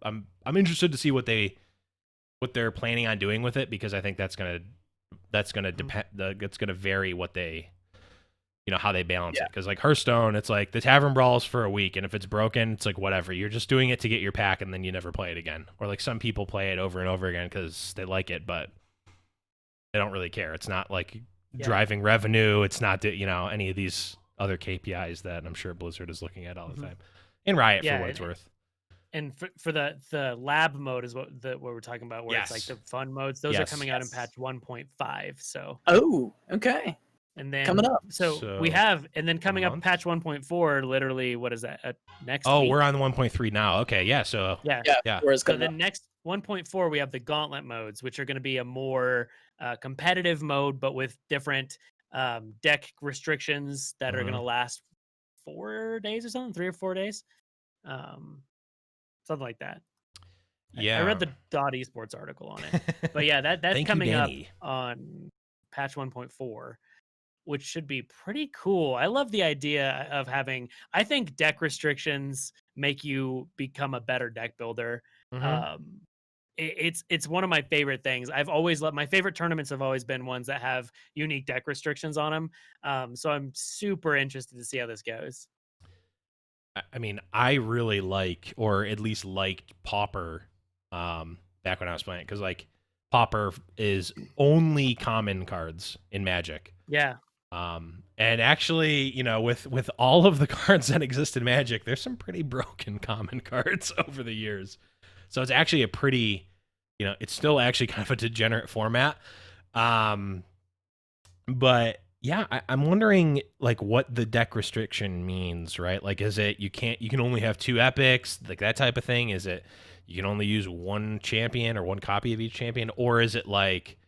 I'm interested to see what they're planning on doing with it, because I think that's going to that's gonna depend. That's gonna vary what they, how they balance Yeah. it. Because like Hearthstone, it's like the Tavern Brawls for a week, and if it's broken, it's like whatever. You're just doing it to get your pack, and then you never play it again. Or like some people play it over and over again because they like it, but they don't really care. It's not like driving revenue. It's not any of these other KPIs that I'm sure Blizzard is looking at all the time. And Riot for what it's worth. And for the lab mode is what we're talking about, where it's like the fun modes. Those are coming out in patch 1.5. So okay. And then coming up. So we have, and then coming up patch 1.4, literally, what is that? Next week? We're on the 1.3 now. Okay, yeah. So yeah. So the next 1.4, we have the Gauntlet Modes, which are going to be a more competitive mode, but with different deck restrictions that are going to last 4 days or something, 3 or 4 days. Something like that. Yeah. I read the .esports article on it. But yeah, that's coming up on patch 1.4, which should be pretty cool. I love the idea of having, I think deck restrictions make you become a better deck builder. It's one of my favorite things. I've always loved, my favorite tournaments have always been ones that have unique deck restrictions on them. So I'm super interested to see how this goes. I mean, I really like, or at least liked Pauper back when I was playing, because like Pauper is only common cards in Magic. Yeah. And actually, with all of the cards that exist in Magic, there's some pretty broken common cards over the years. So it's actually a pretty, it's still actually kind of a degenerate format. But yeah, I'm wondering like what the deck restriction means, right? Like, is it you can only have 2 epics, like that type of thing? Is it you can only use 1 champion or 1 copy of each champion? Or is it like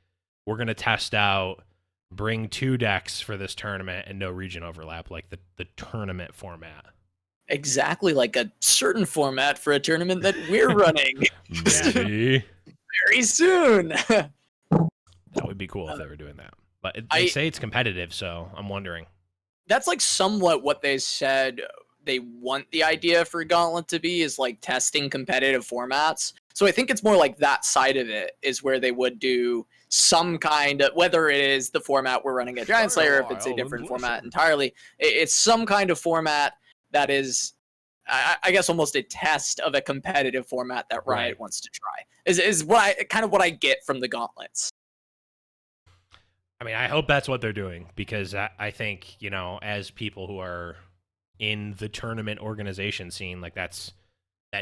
we're going to test out, bring 2 decks for this tournament and no region overlap, like the tournament format? Exactly, like a certain format for a tournament that we're running. Maybe. Very soon. That would be cool if they were doing that. But they say it's competitive, so I'm wondering. That's like somewhat what they said they want the idea for Gauntlet to be, is like testing competitive formats. So I think it's more like that side of it is where they would do some kind of, whether it is the format we're running at GiantSlayer, if it's a different format entirely, it's some kind of format that is, I guess, almost a test of a competitive format that Riot wants to try. Is what I get from the Gauntlets. I mean, I hope that's what they're doing, because I think, as people who are in the tournament organization scene, like that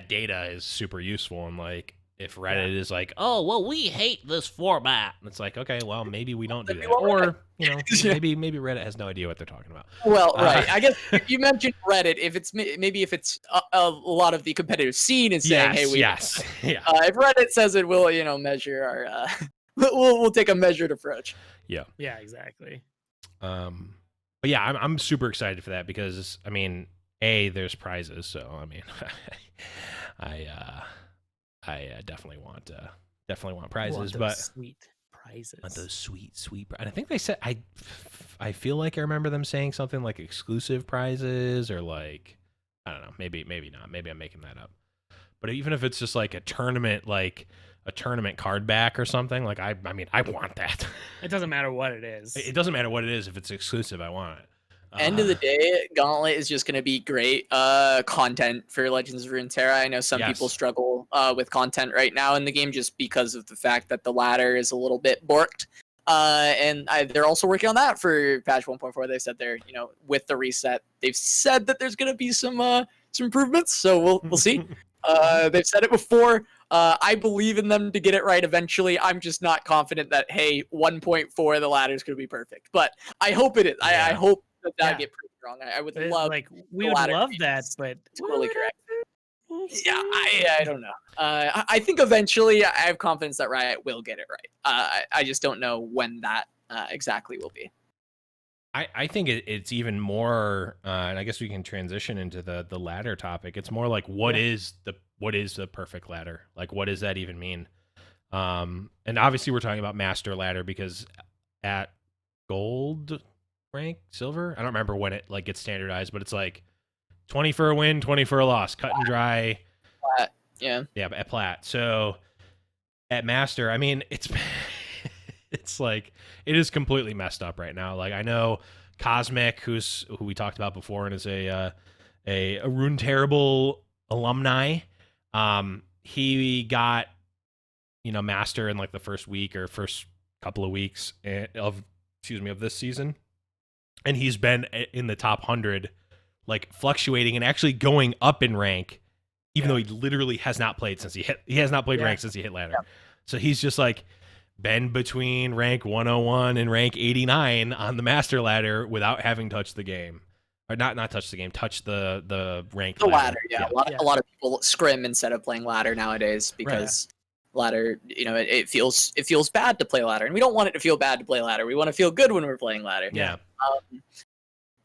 data is super useful. And like, if Reddit is like, oh, well, we hate this format, and it's like, okay, well, maybe we don't do that. Or, maybe Reddit has no idea what they're talking about. Well, right. I guess you mentioned Reddit. If it's a lot of the competitive scene is saying, hey, if Reddit says it, we'll, measure our, we'll take a measured approach. Yeah. Yeah, exactly. But yeah, I'm super excited for that, because I mean, there's prizes, so I mean, I definitely want prizes, but sweet prizes. Want those sweet. And I think they said I feel like I remember them saying something like exclusive prizes, or like, I don't know, maybe not, maybe I'm making that up. But even if it's just like a tournament, like a tournament card back or something, like I mean, I want that. It doesn't matter what it is. It doesn't matter what it is. If it's exclusive, I want it. End of the day, Gauntlet is just going to be great content for Legends of Runeterra. I know some people struggle with content right now in the game just because of the fact that the ladder is a little bit borked. And they're also working on that for patch 1.4. They said they're, with the reset, they've said that there's going to be some improvements. So we'll see. They've said it before. I believe in them to get it right eventually. I'm just not confident that, hey, 1.4, the ladder is going to be perfect. But I hope it is. I hope that get proved wrong. I would love, like, we would love that, but totally correct. Yeah, I don't know. I think eventually I have confidence that Riot will get it right. I just don't know when that exactly will be. I think it's even more, and I guess we can transition into the ladder topic. It's more like what is the perfect ladder? Like, what does that even mean? And obviously we're talking about master ladder, because at gold rank, silver, I don't remember when it like gets standardized, but it's like 20 for a win, 20 for a loss, cut and dry. Plat. Yeah, at plat. So at master, I mean, It's like, it is completely messed up right now. Like, I know Cosmic, who we talked about before and is a Runeterrable alumni. He got, master in like the first week or first couple of weeks of this season. And he's been in the top 100, like fluctuating and actually going up in rank, even though he literally has not played since he has not played rank since he hit ladder. Yeah. So he's just like been between rank 101 and rank 89 on the master ladder without having touched the game. Or not touch the game, touch the rank. The ladder, yeah. A lot of people scrim instead of playing ladder nowadays because ladder, it feels bad to play ladder, and we don't want it to feel bad to play ladder. We want to feel good when we're playing ladder. Yeah.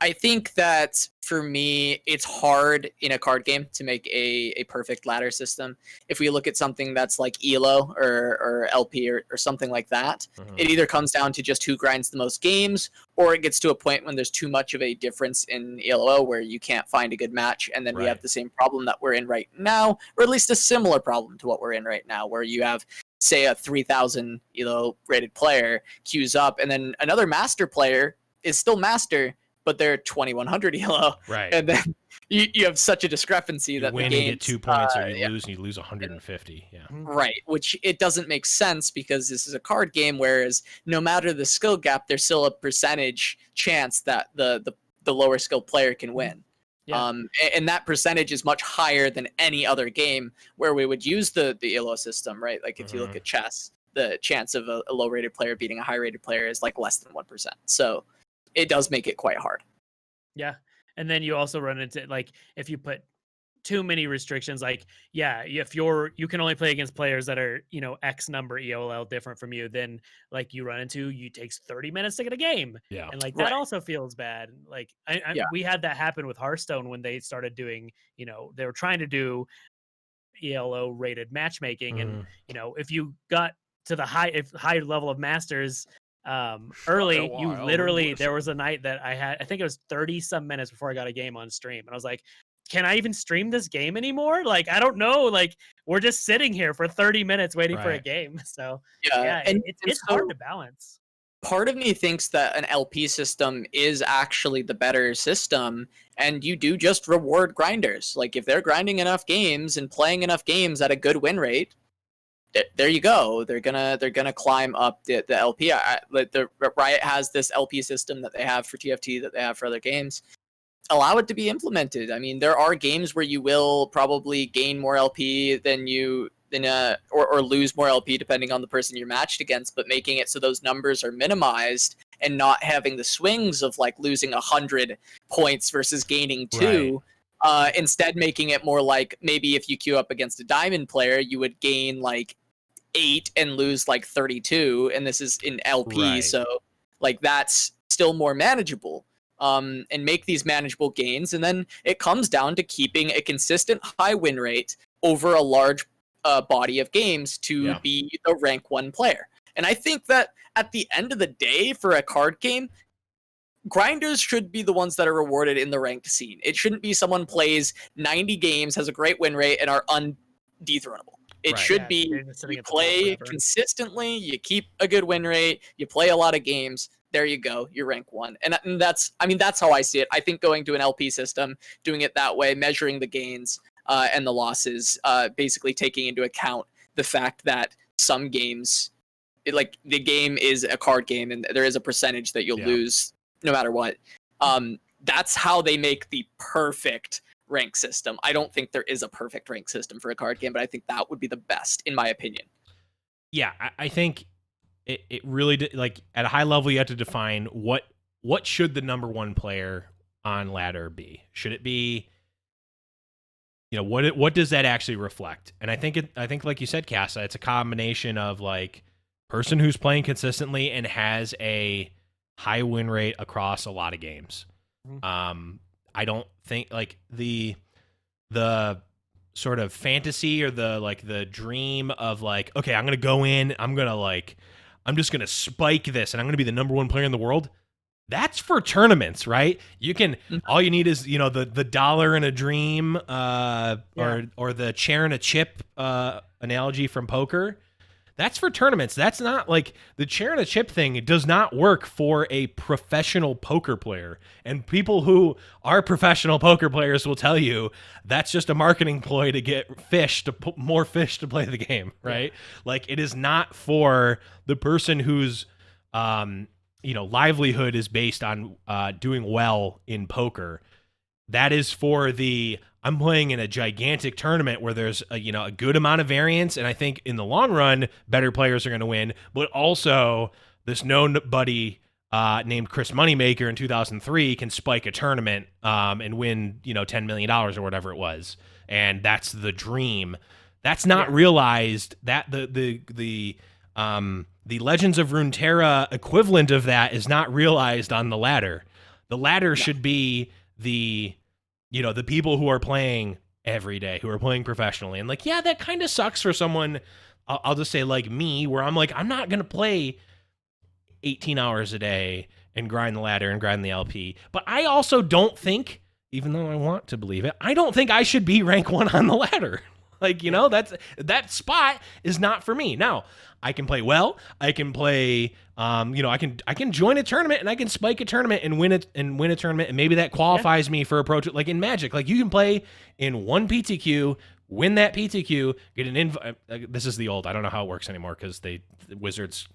I think that for me, it's hard in a card game to make a perfect ladder system. If we look at something that's like ELO or LP or something like that, it either comes down to just who grinds the most games, or it gets to a point when there's too much of a difference in ELO where you can't find a good match, and then we have the same problem that we're in right now, or at least a similar problem to what we're in right now, where you have, say, a 3,000 ELO rated player queues up, and then another master player is still master, but they're 2,100 ELO. Right. And then you have such a discrepancy that win, the game, you get 2 points, or you lose, and you lose 150. Yeah. Right. Which it doesn't make sense because this is a card game, whereas no matter the skill gap, there's still a percentage chance that the lower skilled player can win. Yeah. And that percentage is much higher than any other game where we would use the ELO system, right? Like if you look at chess, the chance of a low rated player beating a high rated player is like less than 1%. So it does make it quite hard. Yeah. And then you also run into, like, if you put too many restrictions, like, if you can only play against players that are, X number EOL different from you, then like you run into, you takes 30 minutes to get a game. Yeah. And like that also feels bad. Like we had that happen with Hearthstone when they started doing, they were trying to do ELO rated matchmaking. And, if you got to the high level of masters, early, you literally, there was a night that I think it was 30 some minutes before I got a game on stream, and I was like, can I even stream this game anymore? Like, I don't know, like, we're just sitting here for 30 minutes waiting for a game. So it's hard to balance. Part of me thinks that an LP system is actually the better system, and you do just reward grinders. Like, if they're grinding enough games and playing enough games at a good win rate, there you go. They're gonna climb up the LP. The Riot has this LP system that they have for TFT that they have for other games. Allow it to be implemented. I mean, there are games where you will probably gain more LP than or lose more LP depending on the person you're matched against. But making it so those numbers are minimized and not having the swings of like losing 100 points versus gaining 2. Right. Instead, making it more like maybe if you queue up against a diamond player, you would gain like 8 and lose like 32, and this is in LP, so like that's still more manageable. And make these manageable gains, and then it comes down to keeping a consistent high win rate over a large body of games to be a rank 1 player. And I think that at the end of the day, for a card game, grinders should be the ones that are rewarded in the ranked scene. It shouldn't be someone plays 90 games, has a great win rate, and are undethronable. It should be you play consistently, you keep a good win rate, you play a lot of games. There you go, you're rank 1. And that's how I see it. I think going to an LP system, doing it that way, measuring the gains and the losses, basically taking into account the fact that some games, like the game is a card game and there is a percentage that you'll lose no matter what. That's how they make the perfect rank system. I don't think there is a perfect rank system for a card game, but I think that would be the best, in my opinion. Yeah, I think it really like at a high level, you have to define what should the number 1 player on ladder be. Should it be, what does that actually reflect? And I think like you said, Casa, it's a combination of like person who's playing consistently and has a high win rate across a lot of games. I don't think like the sort of fantasy or the dream of like, okay, I'm going to go in, I'm just going to spike this and I'm going to be the number 1 player in the world. That's for tournaments, right? You can, all you need is, the dollar in a dream, or the chair and a chip, analogy from poker. That's for tournaments. That's not like the chair and a chip thing. It does not work for a professional poker player. And people who are professional poker players will tell you that's just a marketing ploy to get fish, to put more fish to play the game, right? Like, it is not for the person whose livelihood is based on doing well in poker. That is for I'm playing in a gigantic tournament where there's a good amount of variance, and I think in the long run, better players are going to win. But also, this nobody named Chris Moneymaker in 2003 can spike a tournament and win $10 million or whatever it was, and that's the dream. That's not realized. That the Legends of Runeterra equivalent of that is not realized on the ladder. The ladder should be the people who are playing every day, who are playing professionally. And like, yeah, that kind of sucks for someone, I'll just say like me, where I'm like, I'm not going to play 18 hours a day and grind the ladder and grind the LP. But I also don't think, even though I want to believe it, I don't think I should be rank 1 on the ladder. Like, that spot is not for me. Now, I can play well. I can play, I can join a tournament and I can spike a tournament and win a tournament, and maybe that qualifies me for a pro. Like in Magic, like you can play in one PTQ, win that PTQ, get an invite. This is the old. I don't know how it works anymore because the Wizards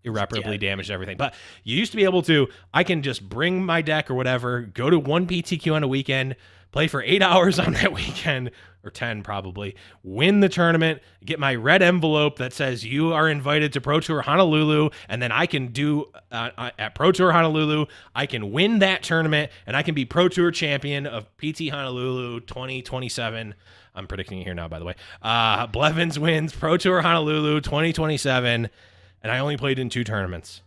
irreparably damaged everything. But you used to be able to. I can just bring my deck or whatever, go to one PTQ on a weekend, play for 8 hours on that weekend, or 10 probably, win the tournament, get my red envelope that says you are invited to Pro Tour Honolulu, and then I can do, at Pro Tour Honolulu, I can win that tournament, and I can be Pro Tour champion of PT Honolulu 2027. I'm predicting it here now, by the way. Blevins wins Pro Tour Honolulu 2027, and I only played in 2 tournaments.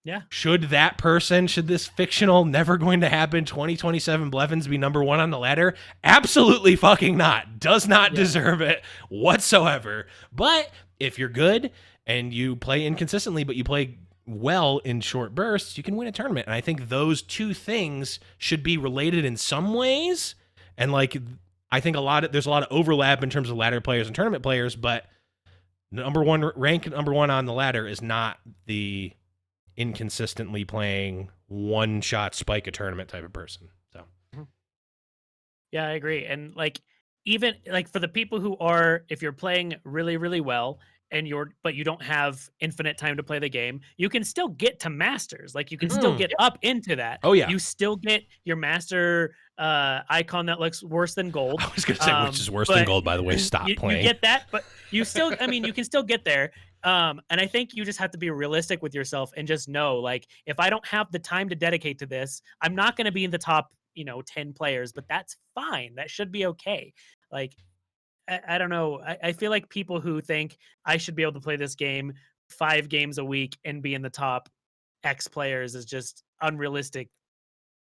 Yeah. Should this fictional, never going to happen 2027 Blevins be number 1 on the ladder? Absolutely fucking not. Does not deserve it whatsoever. But if you're good and you play inconsistently, but you play well in short bursts, you can win a tournament. And I think those 2 things should be related in some ways. And like, I think there's a lot of overlap in terms of ladder players and tournament players, but number 1 on the ladder is not the inconsistently playing one-shot spike a tournament type of person. So yeah, I agree. And like, even like for the people who are, if you're playing really, really well but you don't have infinite time to play the game, you can still get to masters. Like you can still get up into that. Oh yeah. You still get your master icon that looks worse than gold. I was going to say, which is worse than gold, by the way. Stop playing. You get that, but you still, you can still get there. And I think you just have to be realistic with yourself and just know, like, if I don't have the time to dedicate to this, I'm not going to be in the top, 10 players, but that's fine. That should be okay. Like, I don't know. I feel like people who think I should be able to play this game 5 games a week and be in the top X players is just unrealistic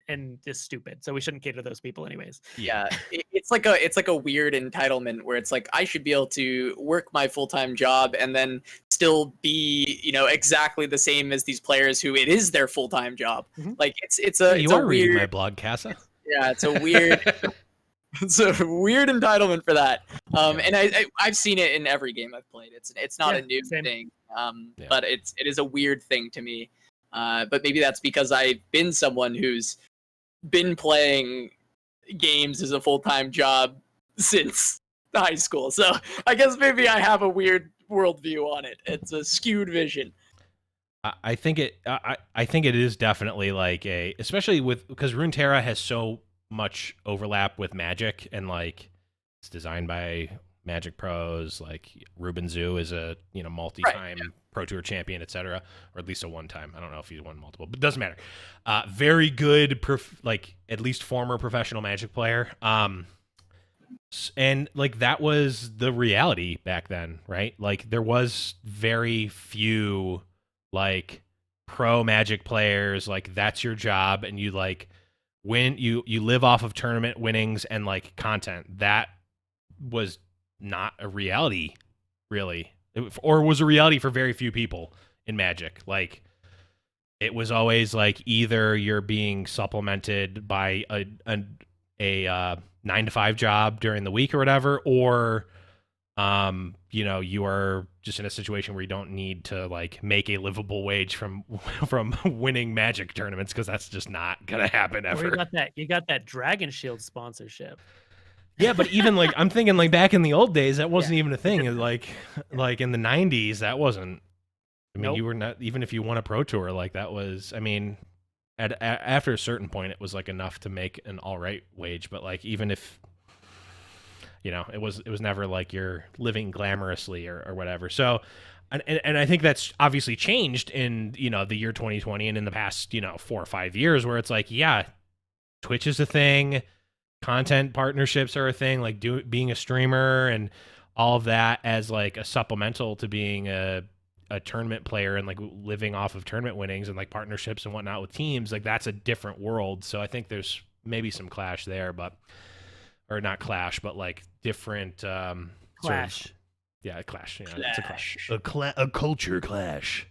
and just stupid. So we shouldn't cater to those people anyways. Yeah, it's like a weird entitlement where it's like I should be able to work my full-time job and then still be, exactly the same as these players who it is their full-time job. Mm-hmm. Like it's a you are weird, reading my blog, Casa. Yeah, it's a weird it's a weird entitlement for that. And I've seen it in every game I've played. It's not a new thing. But it is a weird thing to me. But maybe that's because I've been someone who's been playing games as a full-time job since high school. So I guess maybe I have a weird worldview on it. It's a skewed vision. I think it is definitely like especially because Runeterra has so much overlap with Magic, and like it's designed by Magic pros. Like Ruben Zhu is a multi-time Pro Tour champion, etc., or at least a one-time. I don't know if he won multiple, but it doesn't matter. Very good, at least former professional Magic player. And like that was the reality back then, right? Like there was very few like pro Magic players. Like that's your job, and you like win. You live off of tournament winnings and like content. That was not a reality, really. Or was a reality for very few people in Magic. Like it was always like either you're being supplemented by a 9 to 5 job during the week or whatever, or you know, you are just in a situation where you don't need to like make a livable wage from winning Magic tournaments, because that's just not gonna happen ever. Or you got that Dragon Shield sponsorship. Yeah, but even like I'm thinking like back in the old days, that wasn't even a thing. Like in the 90s, that wasn't. I mean, you were not, even if you won a pro tour, like that was. I mean, after a certain point, it was like enough to make an all right wage. But like even if, you know, it was never like you're living glamorously or whatever. So, and I think that's obviously changed in, you know, the year 2020 and in the past, you know, 4 or 5 years, where it's like, yeah, Twitch is a thing. Content partnerships are a thing, like being a streamer and all of that as like a supplemental to being a tournament player and like living off of tournament winnings and like partnerships and whatnot with teams. Like that's a different world. So I think there's maybe some clash there, or not clash, but like different clash. Sort of, yeah, clash. Yeah, it's a clash. A culture clash.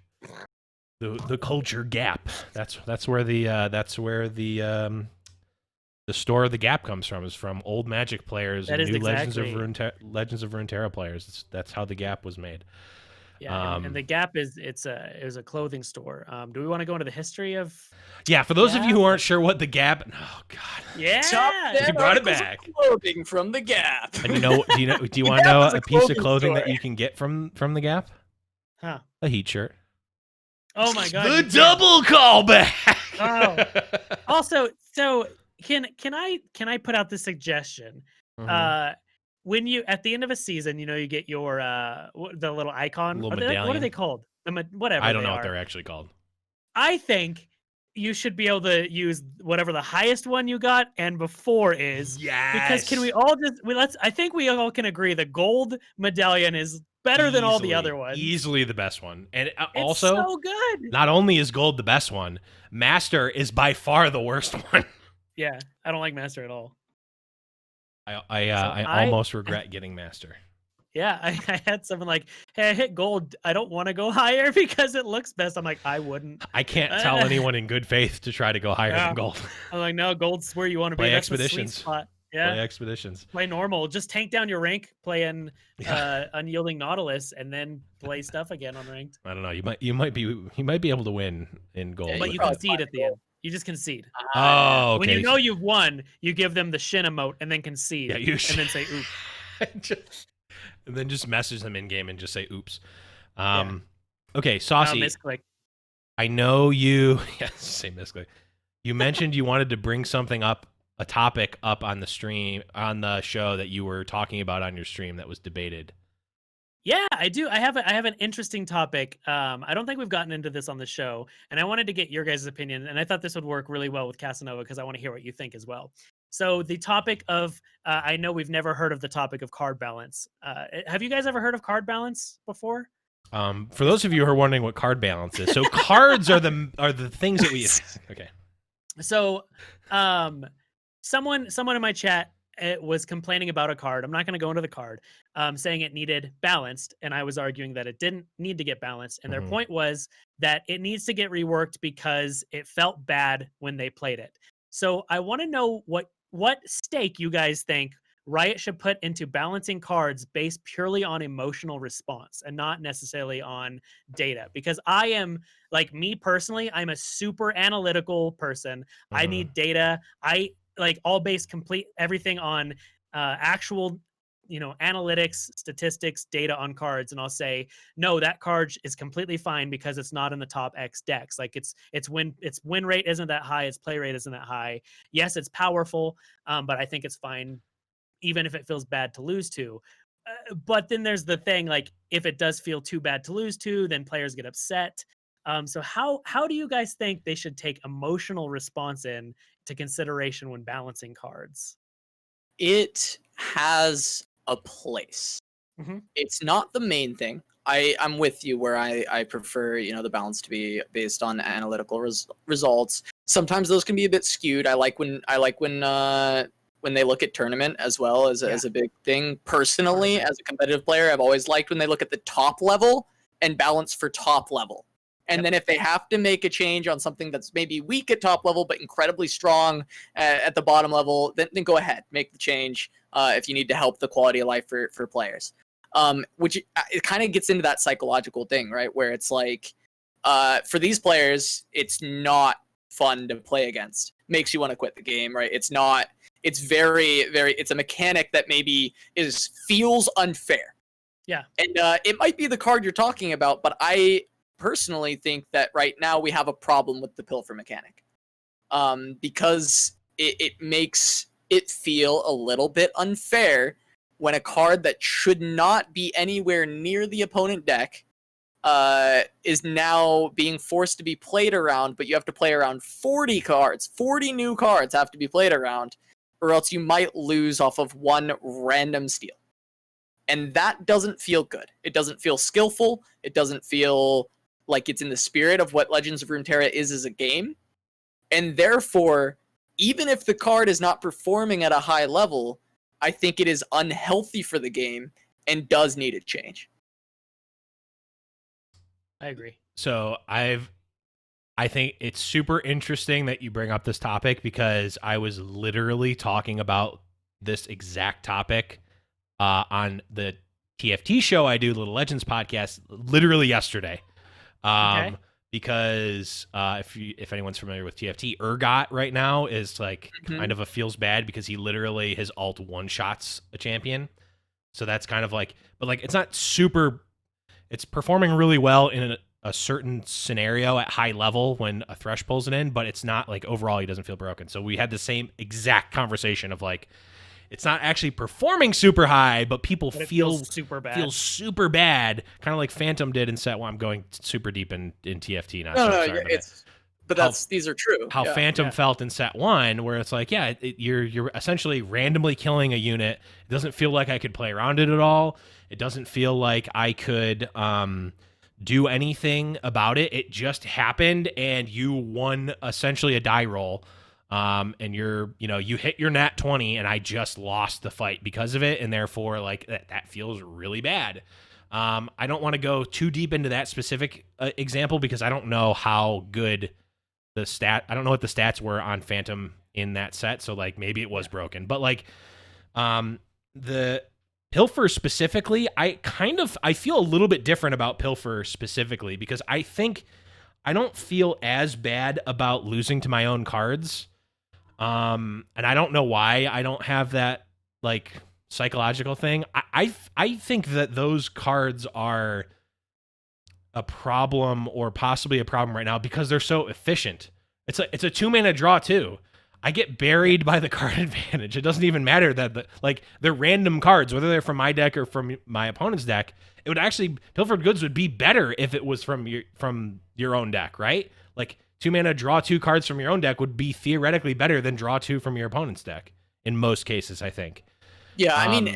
The culture gap. That's where the store of the gap comes from, is from old Magic players and new Legends of Runeterra players. That's how the gap was made. Yeah, and the Gap is a clothing store. Do we want to go into the history of? Yeah, for those of you who aren't sure what the Gap, oh god, yeah, you brought it back. Clothing from the Gap. And do you want to know a piece of clothing that you can get from the Gap? Huh? A heat shirt. Oh my god, the double callback. Oh, also, so. Can I put out the suggestion? Mm-hmm. When you at the end of a season, you know, you get your the little icon. Little medallion. What are they called? Whatever. I don't know what they're actually called. I think you should be able to use whatever the highest one you got and before is. Yes. Because can we all I think we all can agree the gold medallion is better than all the other ones. Easily the best one. And it's also so good. Not only is gold the best one, Master is by far the worst one. Yeah, I don't like Master at all. I almost regret getting Master. Yeah, I had someone like, hey, I hit gold. I don't want to go higher because it looks best. I'm like, I wouldn't. I can't tell anyone in good faith to try to go higher than gold. I'm like, no, gold's where you want to be. Play That's expeditions. The sweet spot. Yeah. Play expeditions. Play normal. Just tank down your rank, play in Unyielding Nautilus, and then play stuff again on ranked. I don't know. You might be able to win in gold. But you concede at the end. You just concede. Oh, okay. When you know you've won, you give them the shin emote and then concede. Yeah, and then say oops. And then just message them in game and just say oops. Okay, Saucy. Misclick. I know you. Yeah, say misclick. You mentioned you wanted to bring something up, a topic up on the stream, on the show that you were talking about on your stream that was debated. Yeah, I do. I have an interesting topic. I don't think we've gotten into this on the show, and I wanted to get your guys' opinion, and I thought this would work really well with Casanova because I want to hear what you think as well. So the topic of, I know we've never heard of the topic of card balance. Have you guys ever heard of card balance before? For those of you who are wondering what card balance is, so cards are the things that we. Okay. So, someone in my chat was complaining about a card. I'm not going to go into the card, saying it needed balanced, and I was arguing that it didn't need to get balanced. And their point was that it needs to get reworked because it felt bad when they played it. So I want to know what stake you guys think Riot should put into balancing cards based purely on emotional response and not necessarily on data. Because I am, like, me personally, I'm a super analytical person. I need data. I like all based complete everything on actual, you know, analytics, statistics, data on cards, and I'll say no, that card is completely fine because it's not in the top X decks. Like its win rate isn't that high, its play rate isn't that high. Yes, it's powerful, but I think it's fine even if it feels bad to lose to. But then there's the thing, like if it does feel too bad to lose to, then players get upset. So how do you guys think they should take emotional response into consideration when balancing cards? It has a place. It's not the main thing. I'm with you where I prefer, you know, the balance to be based on analytical results. Sometimes those can be a bit skewed. I like when they look at tournament as well as a big thing. Personally, as a competitive player, I've always liked when they look at the top level and balance for top level. And then if they have to make a change on something that's maybe weak at top level but incredibly strong at the bottom level, then go ahead, make the change if you need to help the quality of life for players. Which it kind of gets into that psychological thing, right? Where it's like, for these players, it's not fun to play against. Makes you want to quit the game, right? It's not. It's very, very. It's a mechanic that maybe feels unfair. Yeah. And it might be the card you're talking about, but I personally think that right now we have a problem with the pilfer mechanic, because it makes it feel a little bit unfair when a card that should not be anywhere near the opponent deck is now being forced to be played around, but you have to play around 40 cards. 40 new cards have to be played around, or else you might lose off of one random steal. And that doesn't feel good. It doesn't feel skillful. It doesn't feel like it's in the spirit of what Legends of Runeterra is as a game. And therefore, even if the card is not performing at a high level, I think it is unhealthy for the game and does need a change. I agree. So I think it's super interesting that you bring up this topic, because I was literally talking about this exact topic on the TFT show I do, Little Legends podcast, literally yesterday. Okay. Because if anyone's familiar with TFT, Urgot right now is like kind of a feels bad because he literally his ult one shots a champion. So that's kind of like, but like it's not super. It's performing really well in a certain scenario at high level when a Thresh pulls it in, but it's not like overall he doesn't feel broken. So we had the same exact conversation of like, it's not actually performing super high, but people feel super bad. Feels super bad, kind of like Phantom did in set one. I'm going super deep in TFT now. These are true. How Phantom felt in set one, where it's like, you're essentially randomly killing a unit. It doesn't feel like I could play around it at all. It doesn't feel like I could do anything about it. It just happened, and you won essentially a die roll. And you hit your nat 20, and I just lost the fight because of it, and therefore like that feels really bad. I don't want to go too deep into that specific example because I don't know how good I don't know what the stats were on Phantom in that set, so like maybe it was broken, but like the Pilfer specifically, I feel a little bit different about Pilfer specifically, because I think I don't feel as bad about losing to my own cards. And I don't know why I don't have that like psychological thing. I think that those cards are a problem, or possibly a problem right now, because they're so efficient. It's a 2-mana draw too. I get buried by the card advantage. It doesn't even matter that they're random cards, whether they're from my deck or from my opponent's deck. It would actually, Pilfered Goods would be better if it was from your own deck, right? Like 2-mana draw 2 cards from your own deck would be theoretically better than draw 2 from your opponent's deck in most cases, I think. Yeah, I mean,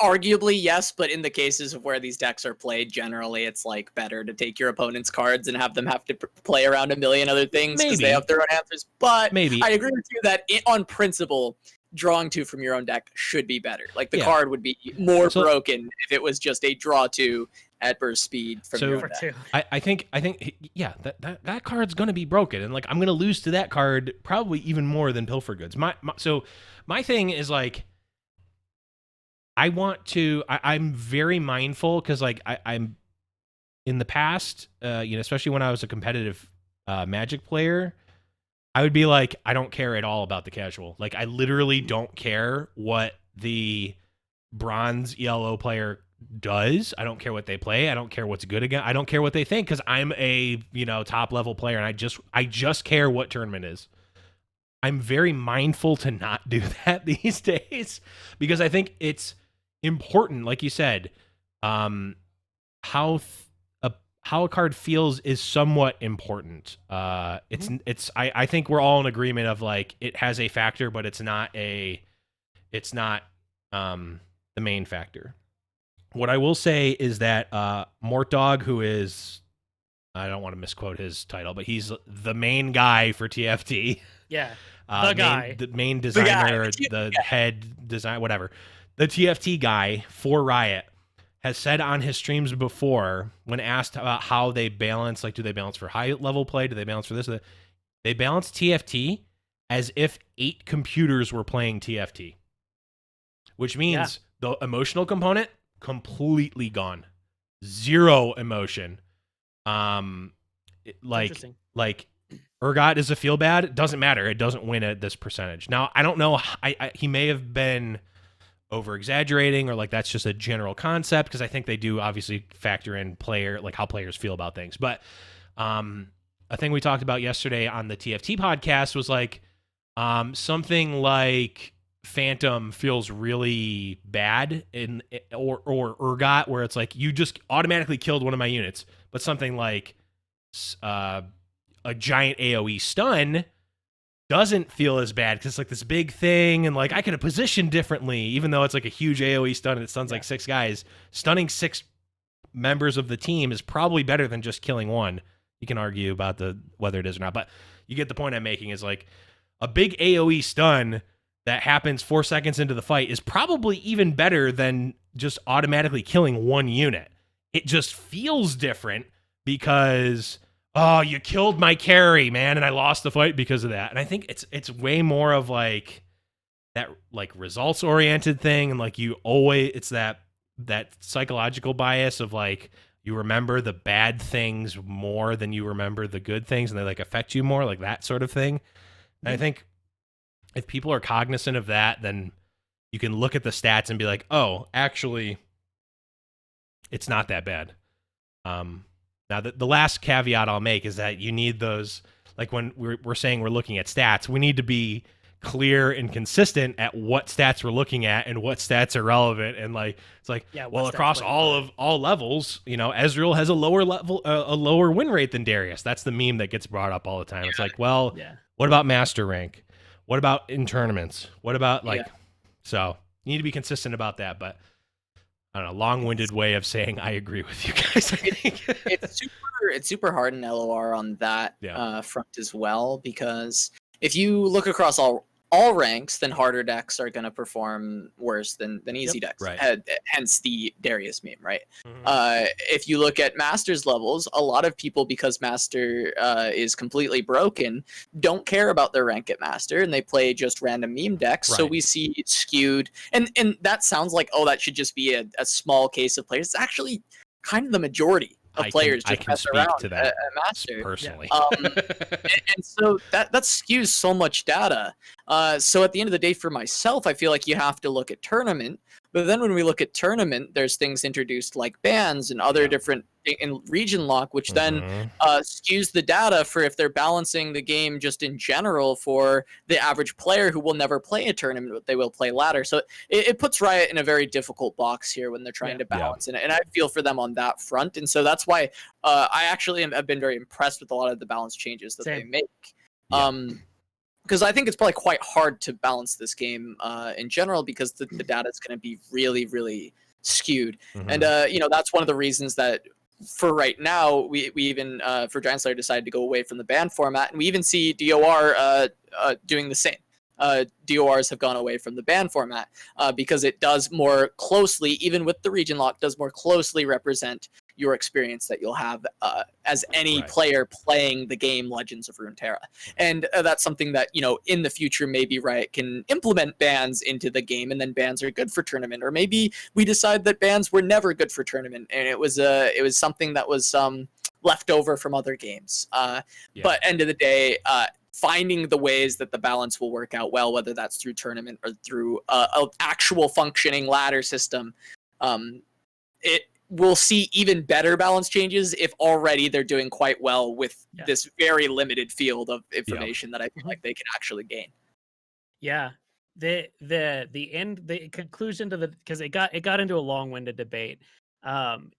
arguably yes, but in the cases of where these decks are played, generally it's like better to take your opponent's cards and have them have to play around a million other things because they have their own answers. But maybe I agree with you that on principle, drawing 2 from your own deck should be better. Like the card would be more broken if it was just a draw 2 at burst speed from your own deck. I think that card's gonna be broken, and like I'm gonna lose to that card probably even more than Pilfer Goods. My thing is like, I'm very mindful, because like I'm in the past, especially when I was a competitive Magic player, I would be like, I don't care at all about the casual. Like I literally don't care what the bronze ELO player does. I don't care what they play. I don't care what's good again. I don't care what they think, because I'm a top level player, and I just care what tournament is. I'm very mindful to not do that these days, because I think it's important, like you said, how a card feels is somewhat important. I think we're all in agreement of like it has a factor, but it's not the main factor. What I will say is that Mortdog, who is, I don't want to misquote his title, but he's the main guy for TFT. Yeah, the main designer, the head design, whatever. The TFT guy for Riot has said on his streams before, when asked about how they balance, like, do they balance for high level play? Do they balance for this? They balance TFT as if 8 computers were playing TFT, which means the emotional component completely gone, zero emotion. Like Urgot is a feel bad. It doesn't matter. It doesn't win at this percentage. Now I don't know. He may have been over exaggerating, or like that's just a general concept, because I think they do obviously factor in how players feel about things. But a thing we talked about yesterday on the TFT podcast was like something like Phantom feels really bad or Urgot, where it's like you just automatically killed one of my units, but something like a giant AoE stun doesn't feel as bad because it's like this big thing, and like I could have positioned differently, even though it's like a huge AoE stun and it stuns like 6 guys. Stunning 6 members of the team is probably better than just killing one. You can argue about whether it is or not, but you get the point I'm making. Is like a big AoE stun that happens 4 seconds into the fight is probably even better than just automatically killing one unit. It just feels different because, oh, you killed my carry, man, and I lost the fight because of that. And I think it's way more of like that like results oriented thing, and like it's that psychological bias of like you remember the bad things more than you remember the good things, and they like affect you more, like that sort of thing. And I think if people are cognizant of that, then you can look at the stats and be like, oh, actually, it's not that bad. Now, the last caveat I'll make is that you need those, like when we're saying we're looking at stats, we need to be clear and consistent at what stats we're looking at and what stats are relevant. And like, it's like, well, across all levels, Ezreal has a lower win rate than Darius. That's the meme that gets brought up all the time. It's like, well, what about master rank? What about in tournaments? What about so you need to be consistent about that. But I don't know, long-winded way of saying I agree with you guys. I think it's super hard in LOR on that front as well, because if you look across all ranks, then harder decks are going to perform worse than easy decks. Right. Hence the Darius meme, right? Mm-hmm. If you look at Masters levels, a lot of people, because Master is completely broken, don't care about their rank at Master, and they play just random meme decks. Right. So we see it skewed. And that sounds like, oh, that should just be a small case of players. It's actually kind of the majority of players I just can mess speak around to that at Master personally. And so that skews so much data. So at the end of the day, for myself, I feel like you have to look at tournament. But then when we look at tournament, there's things introduced like bans and other different in region lock, which then skews the data for if they're balancing the game just in general for the average player who will never play a tournament, but they will play ladder. So it puts Riot in a very difficult box here when they're trying to balance. And I feel for them on that front. And so that's why I actually have been very impressed with a lot of the balance changes that they make. Because I think it's probably quite hard to balance this game in general, because the data is going to be really, really skewed. And, that's one of the reasons that for right now, we even, for GiantSlayer, decided to go away from the ban format. And we even see DOR doing the same. DORs have gone away from the ban format because it does more closely, even with the region lock, does more closely represent your experience that you'll have as any player playing the game Legends of Runeterra. And that's something that, in the future, maybe Riot can implement bans into the game, and then bans are good for tournament. Or maybe we decide that bans were never good for tournament, and it was something that was left over from other games. But end of the day, finding the ways that the balance will work out well, whether that's through tournament or through an actual functioning ladder system, we'll see even better balance changes if already they're doing quite well with this very limited field of information that I feel like they can actually gain. Yeah. The conclusion to because it got into a long-winded debate.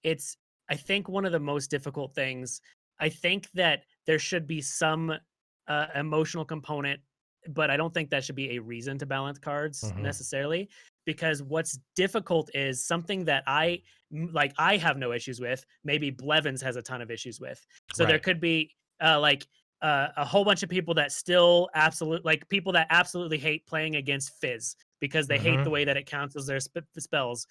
It's, I think, one of the most difficult things. I think that there should be some emotional component, but I don't think that should be a reason to balance cards necessarily, because what's difficult is something that I have no issues with. Maybe Blevins has a ton of issues with. So there could be a whole bunch of people that still people that absolutely hate playing against Fizz because they hate the way that it counts as their spells.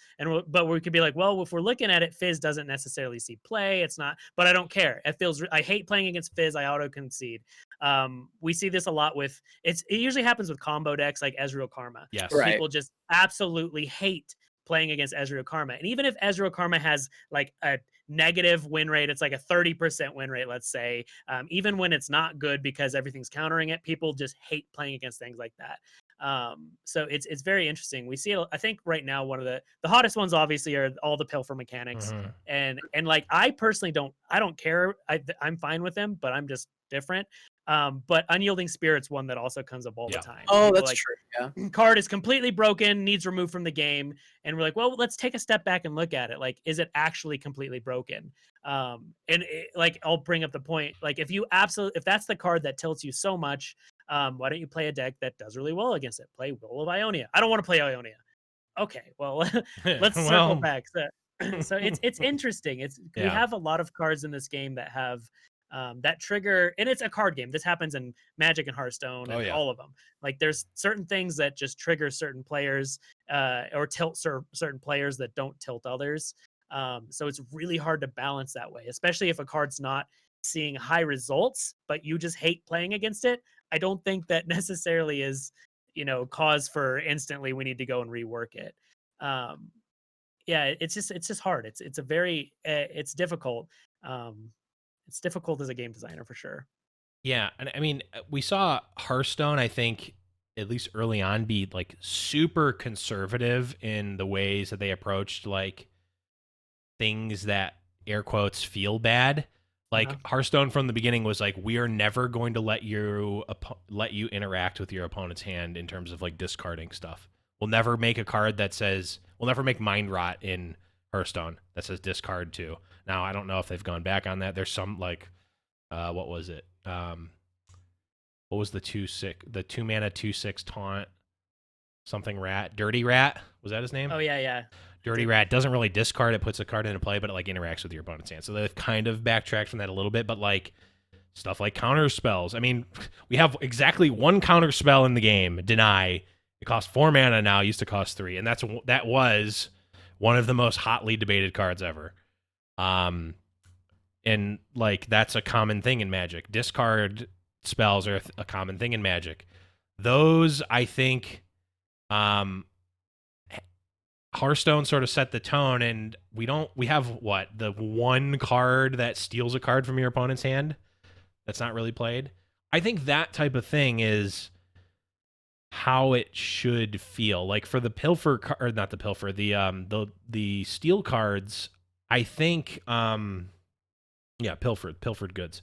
But we could be like, well, if we're looking at it, Fizz doesn't necessarily see play. It's not, but I don't care. I hate playing against Fizz. I auto concede. We see this a lot with it usually happens with combo decks like Ezreal Karma. Yes. People just absolutely hate playing against Ezreal Karma. And even if Ezreal Karma has like a negative win rate, it's like a 30% win rate, let's say, even when it's not good because everything's countering it, people just hate playing against things like that. So it's very interesting. We see, I think right now, one of the hottest ones obviously are all the pilfer mechanics. And like, I personally I don't care. I'm fine with them, but I'm just different. But Unyielding Spirit's one that also comes up all the time. Oh, People that's like, true. Yeah. Card is completely broken, needs removed from the game, and we're like, well, let's take a step back and look at it. Like, is it actually completely broken? Like, I'll bring up the point. Like, if that's the card that tilts you so much, why don't you play a deck that does really well against it? Play Will of Ionia. I don't want to play Ionia. Okay, well, let's circle back. So it's interesting. We have a lot of cards in this game that have that trigger, and it's a card game. This happens in Magic and Hearthstone and all of them. Like, there's certain things that just trigger certain players, or tilt certain players that don't tilt others. So it's really hard to balance that way, especially if a card's not seeing high results, but you just hate playing against it. I don't think that necessarily is, cause for instantly we need to go and rework it. Yeah, it's just hard. It's a very it's difficult. It's difficult as a game designer for sure. Yeah, and I mean, we saw Hearthstone, I think, at least early on, be like super conservative in the ways that they approached like things that air quotes feel bad. Like Hearthstone from the beginning was like, we are never going to let you interact with your opponent's hand in terms of like discarding stuff. We'll never make a card that says, we'll never make Mind Rot in Hearthstone that says discard 2. Now, I don't know if they've gone back on that. There's some like, what was it? What was the 2 mana 2/6 taunt? Something rat, Dirty Rat, was that his name? Oh yeah. Dirty Rat doesn't really discard; it puts a card into play, but it like interacts with your opponent's hand. So they've kind of backtracked from that a little bit, but like stuff like counter spells. I mean, we have exactly one counter spell in the game, Deny. It costs 4 mana now, used to cost 3, and that was one of the most hotly debated cards ever. And like that's a common thing in Magic. Discard spells are a common thing in Magic. Those, I think, Hearthstone sort of set the tone, and we have what, the one card that steals a card from your opponent's hand that's not really played. I think that type of thing is how it should feel. Like for the pilfer or not the pilfer, the steal cards, I think pilfered goods.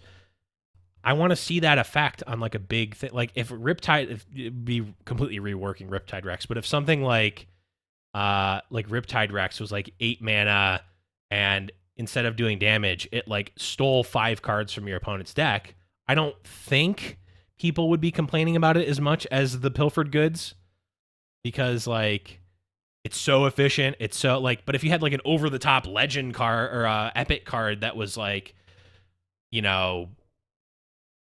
I want to see that effect on like a big thing. Like if it'd be completely reworking Riptide Rex, but if something like Riptide Rex was like 8 mana, and instead of doing damage, it like stole 5 cards from your opponent's deck, I don't think people would be complaining about it as much as the pilfered goods, because like it's so efficient. It's so like, but if you had like an over the top legend card or epic card that was like,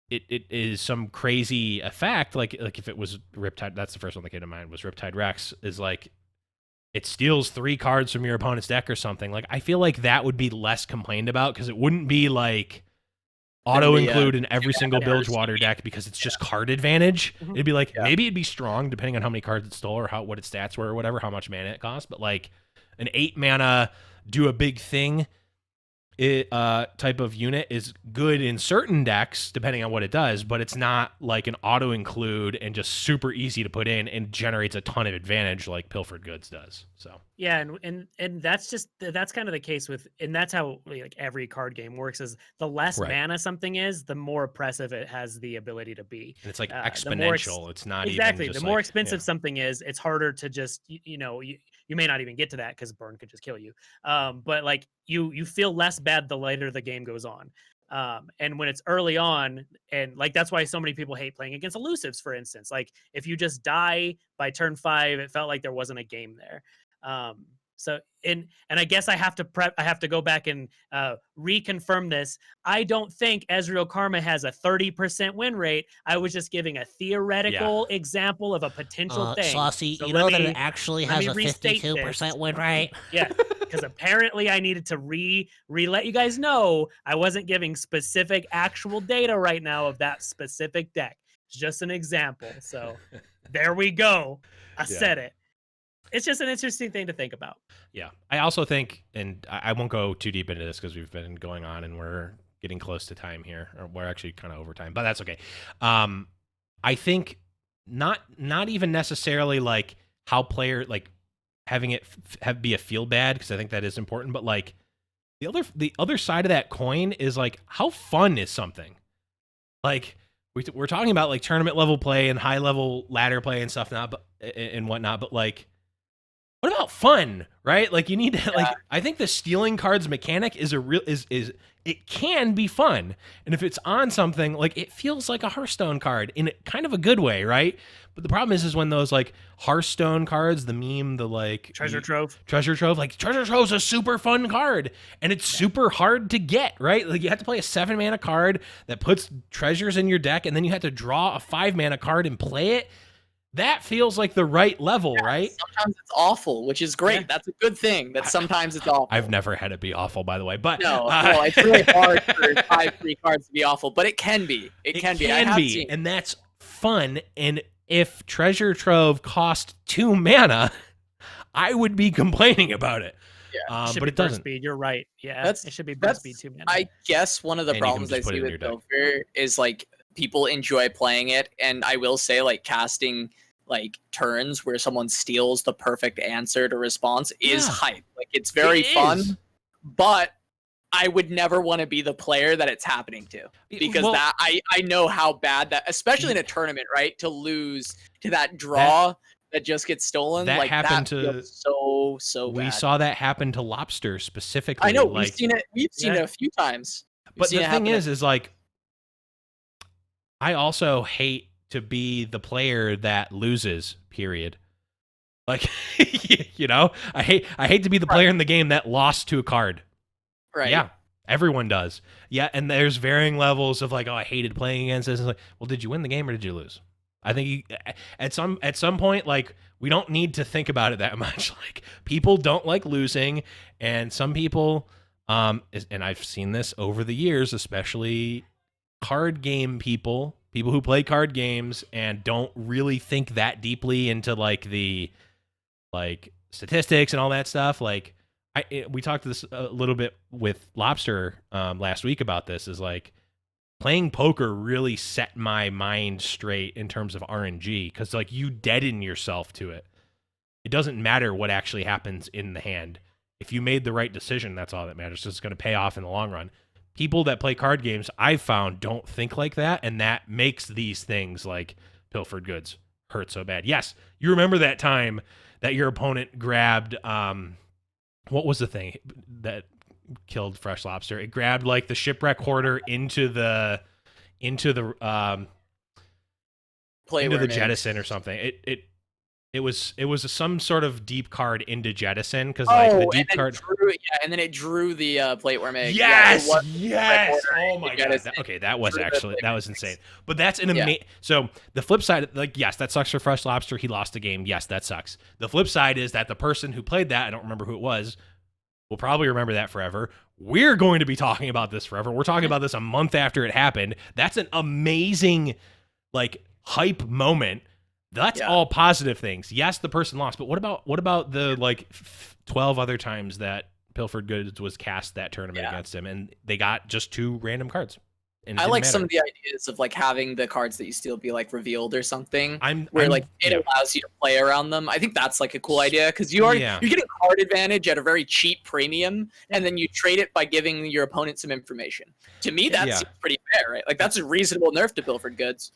it is some crazy effect, like if it was Riptide, that's the first one that came to mind, was Riptide Rex, is like it steals 3 cards from your opponent's deck or something. Like I feel like that would be less complained about, because it wouldn't be like auto include in every single Bilgewater deck because it's just card advantage. It'd be like maybe it'd be strong depending on how many cards it stole or what its stats were or whatever, how much mana it cost. But like an 8 mana do a big thing type of unit is good in certain decks depending on what it does, but it's not like an auto include and just super easy to put in and generates a ton of advantage like pilfered goods does. So yeah, and that's kind of the case with, and that's how like every card game works, is the less mana something is, the more oppressive it has the ability to be. And it's like exponential. It's not exactly even just the more expensive something is, it's harder to just you may not even get to that because burn could just kill you. But like you feel less bad the later the game goes on. And when it's early on, and like that's why so many people hate playing against elusives, for instance. Like if you just die by turn 5, it felt like there wasn't a game there. So and I guess I have to go back and reconfirm this. I don't think Ezreal Karma has a 30% win rate. I was just giving a theoretical example of a potential thing. Saucy, so you know that it actually has a 52% win rate? Yeah, because apparently I needed to let you guys know I wasn't giving specific actual data right now of that specific deck. It's just an example. So there we go. I said it. it's just an interesting thing to think about. Yeah, I also think, and I won't go too deep into this because we've been going on and we're getting close to time here, or we're actually kind of over time, but that's okay. I think not even necessarily like how player like having it be a feel bad, because I think that is important, but like the other side of that coin is like how fun is something. Like we're talking about like tournament level play and high level ladder play and stuff, and whatnot, but like, what about fun, right? Like you need to like, I think the stealing cards mechanic is it can be fun. And if it's on something, like it feels like a Hearthstone card in kind of a good way, right? But the problem is when those like Hearthstone cards, the meme, the like treasure trove, like treasure trove's a super fun card and it's super hard to get, right? Like you have to play a 7-mana card that puts treasures in your deck, and then you have to draw a 5-mana card and play it. That feels like the right level, right? Sometimes it's awful, which is great. That's a good thing. That sometimes it's awful. I've never had it be awful, by the way. But no, it's really hard for 5-3 cards to be awful, but it can be. It can be. And that's fun. And if Treasure Trove cost 2 mana, I would be complaining about it. Yeah, but it doesn't. Speed. You're right. Yeah, it should be burst speed 2 mana. I guess one of the problems I see with Pilfer is like people enjoy playing it, and I will say like casting like turns where someone steals the perfect answer to response is hype. Like it's very fun, but I would never want to be the player that it's happening to, because that I know how bad that, especially in a tournament, right? To lose to that draw that just gets stolen. That like happened that to so we bad. saw that happen to Lobster specifically. I know, like, we've seen it a few times. But the thing is like, I also hate to be the player that loses, period. Like, you know, I hate to be the player in the game that lost to a card. Right. Yeah, everyone does. Yeah, and there's varying levels of like, oh, I hated playing against this. It's like, well, did you win the game or did you lose? I think at some point, like, we don't need to think about it that much. Like, people don't like losing, and some people, and I've seen this over the years, especially card game people who play card games and don't really think that deeply into like the like statistics and all that stuff. Like we talked this a little bit with Lobster last week about this, is like playing poker really set my mind straight in terms of RNG, because like you deaden yourself to it. It doesn't matter what actually happens in the hand. If you made the right decision, that's all that matters. So it's going to pay off in the long run. People that play card games, I've found, don't think like that, and that makes these things like pilfered goods hurt so bad. Yes, you remember that time that your opponent grabbed, what was the thing that killed Fresh Lobster? It grabbed like the Shipwreck Hoarder into the Jettison or something. It was some sort of deep card into Jettison, because like the deep card. And then it drew the plate worm egg. Yes, yes. Oh my god. Okay, that was insane. But that's an amazing. So the flip side, like, yes, that sucks for Fresh Lobster. He lost a game. Yes, that sucks. The flip side is that the person who played that, I don't remember who it was, will probably remember that forever. We're going to be talking about this forever. We're talking about this a month after it happened. That's an amazing, like, hype moment. That's all positive things. Yes, the person lost, but what about the like 12 other times that Pilfered Goods was cast that tournament against him, and they got just 2 random cards? I like some of the ideas of like having the cards that you steal be like revealed or something, where it allows you to play around them. I think that's like a cool idea, because you're getting card advantage at a very cheap premium, and then you trade it by giving your opponent some information. To me, that seems pretty fair, right? Like that's a reasonable nerf to Pilfered Goods.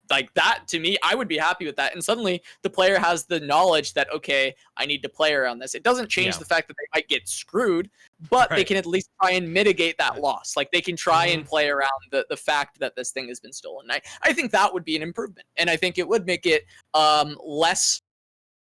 Like that, to me, I would be happy with that. And suddenly the player has the knowledge that, okay, I need to play around this. It doesn't change the fact that they might get screwed, but they can at least try and mitigate that loss. Like they can try and play around the fact that this thing has been stolen. I think that would be an improvement. And I think it would make it less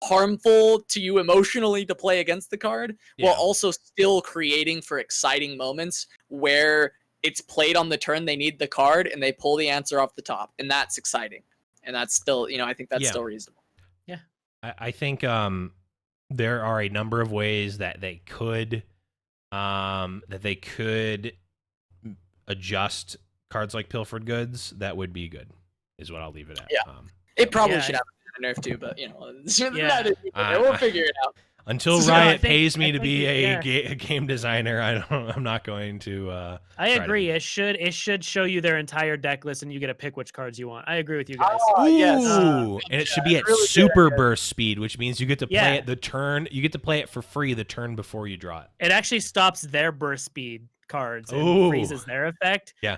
harmful to you emotionally to play against the card, while also still creating for exciting moments where it's played on the turn they need the card and they pull the answer off the top, and that's exciting. And that's still, I think that's still reasonable. Yeah. I think there are a number of ways that they could adjust cards like Pilfered Goods that would be good, is what I'll leave it at. Yeah. It probably should have nerf too, but you know, Yeah. we'll figure it out. Until So, Riot I think- pays me I to think be it- a game designer, I'm not going to. I try to agree. be- It should show you their entire deck list, and you get to pick which cards you want. I agree with you guys. Yes. Ooh, and it should be at really good super idea. burst speed, which means you get to play Yeah. it the turn. You get to play it for free the turn before you draw it. It actually stops their burst speed cards and Ooh. freezes their effect. Yeah.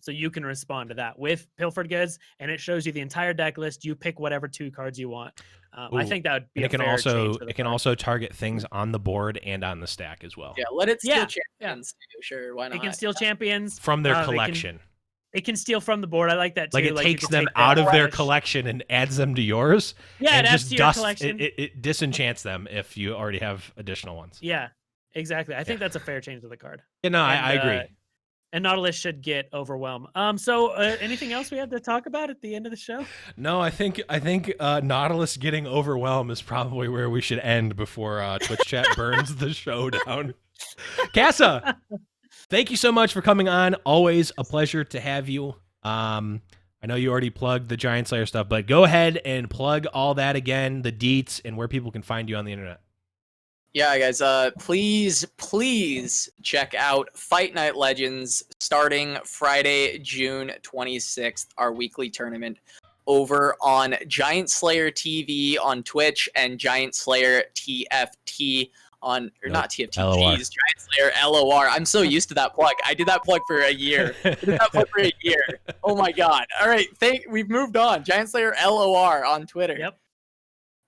So you can respond to that with Pilfered Goods, and it shows you the entire deck list. You pick whatever 2 cards you want. I Ooh. think that would be And a it can fair also change for the it can card. also target things on the board and on the stack as well Yeah, let it steal Yeah, champions. Too. Sure, why not? It can steal champions from their it can- collection. It can steal from the board. I like that too. Like it you takes can them take out of their trash. collection and adds them to yours. Yeah, and it adds just to your dusts. collection. It disenchants them if you already have additional ones. Yeah, exactly. I think that's a fair change to the card. Yeah, no, I agree. And Nautilus should get overwhelmed. So anything else we have to talk about at the end of the show? No, I think Nautilus getting overwhelmed is probably where we should end before Twitch chat burns the show down. Casa, thank you so much for coming on. Always a pleasure to have you. I know you already plugged the GiantSlayer stuff, but go ahead and plug all that again, the deets, and where people can find you on the internet. Yeah, guys, please check out Fight Night Legends starting Friday, June 26th, our weekly tournament over on GiantSlayer TV on Twitch and GiantSlayer TFT on, or Nope. not TFT, LOR. geez, GiantSlayer LOR. I'm so used to that plug. I did that plug for a year. Oh my God. All right, we've moved on. GiantSlayer LOR on Twitter. Yep.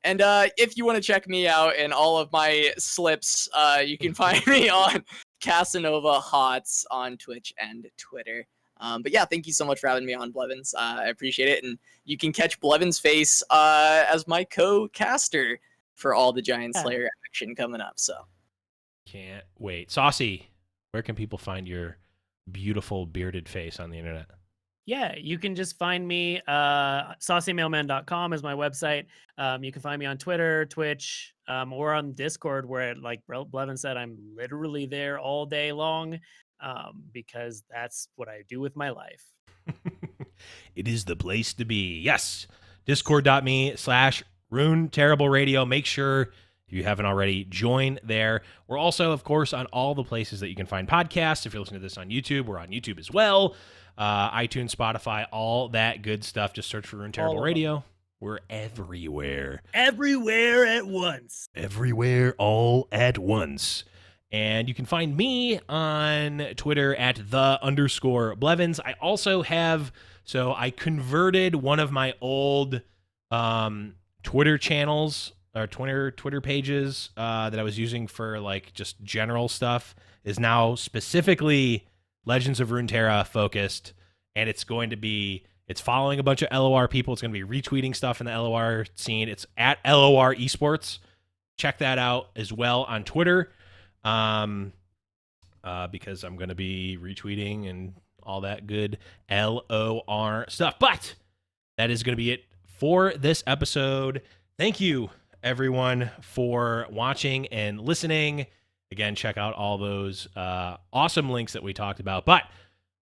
And if you want to check me out and all of my slips, you can find me on Casanova Hots on Twitch and Twitter. But yeah, thank you so much for having me on, Blevins. I appreciate it. And you can catch Blevins' face as my co-caster for all the GiantSlayer action coming up. So Can't wait. Saucy, where can people find your beautiful bearded face on the internet? Yeah, you can just find me. Saucymailman.com is my website. You can find me on Twitter, Twitch, or on Discord, where, like Blevin said, I'm literally there all day long because that's what I do with my life. It is the place to be. Yes. Discord.me/Runeterrable Radio. Make sure, if you haven't already, join there. We're also, of course, on all the places that you can find podcasts. If you're listening to this on YouTube, we're on YouTube as well. iTunes, Spotify, all that good stuff. Just search for Runeterrable Radio. We're everywhere. Everywhere at once. Everywhere, all at once. And you can find me on Twitter at @the_Blevins. I also have, so I converted one of my old Twitter channels or Twitter pages that I was using for like just general stuff is now specifically Legends of Runeterra focused, and it's following a bunch of LOR people. It's going to be retweeting stuff in the LOR scene. It's at LOR Esports. Check that out as well on Twitter, because I'm going to be retweeting and all that good LOR stuff. But that is going to be it for this episode. Thank you, everyone, for watching and listening. Again, check out all those awesome links that we talked about. But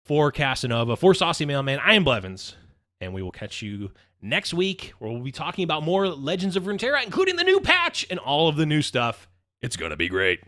for Casanova, for Saucy Mailman, I am Blevins, and we will catch you next week, where we'll be talking about more Legends of Runeterra, including the new patch and all of the new stuff. It's going to be great.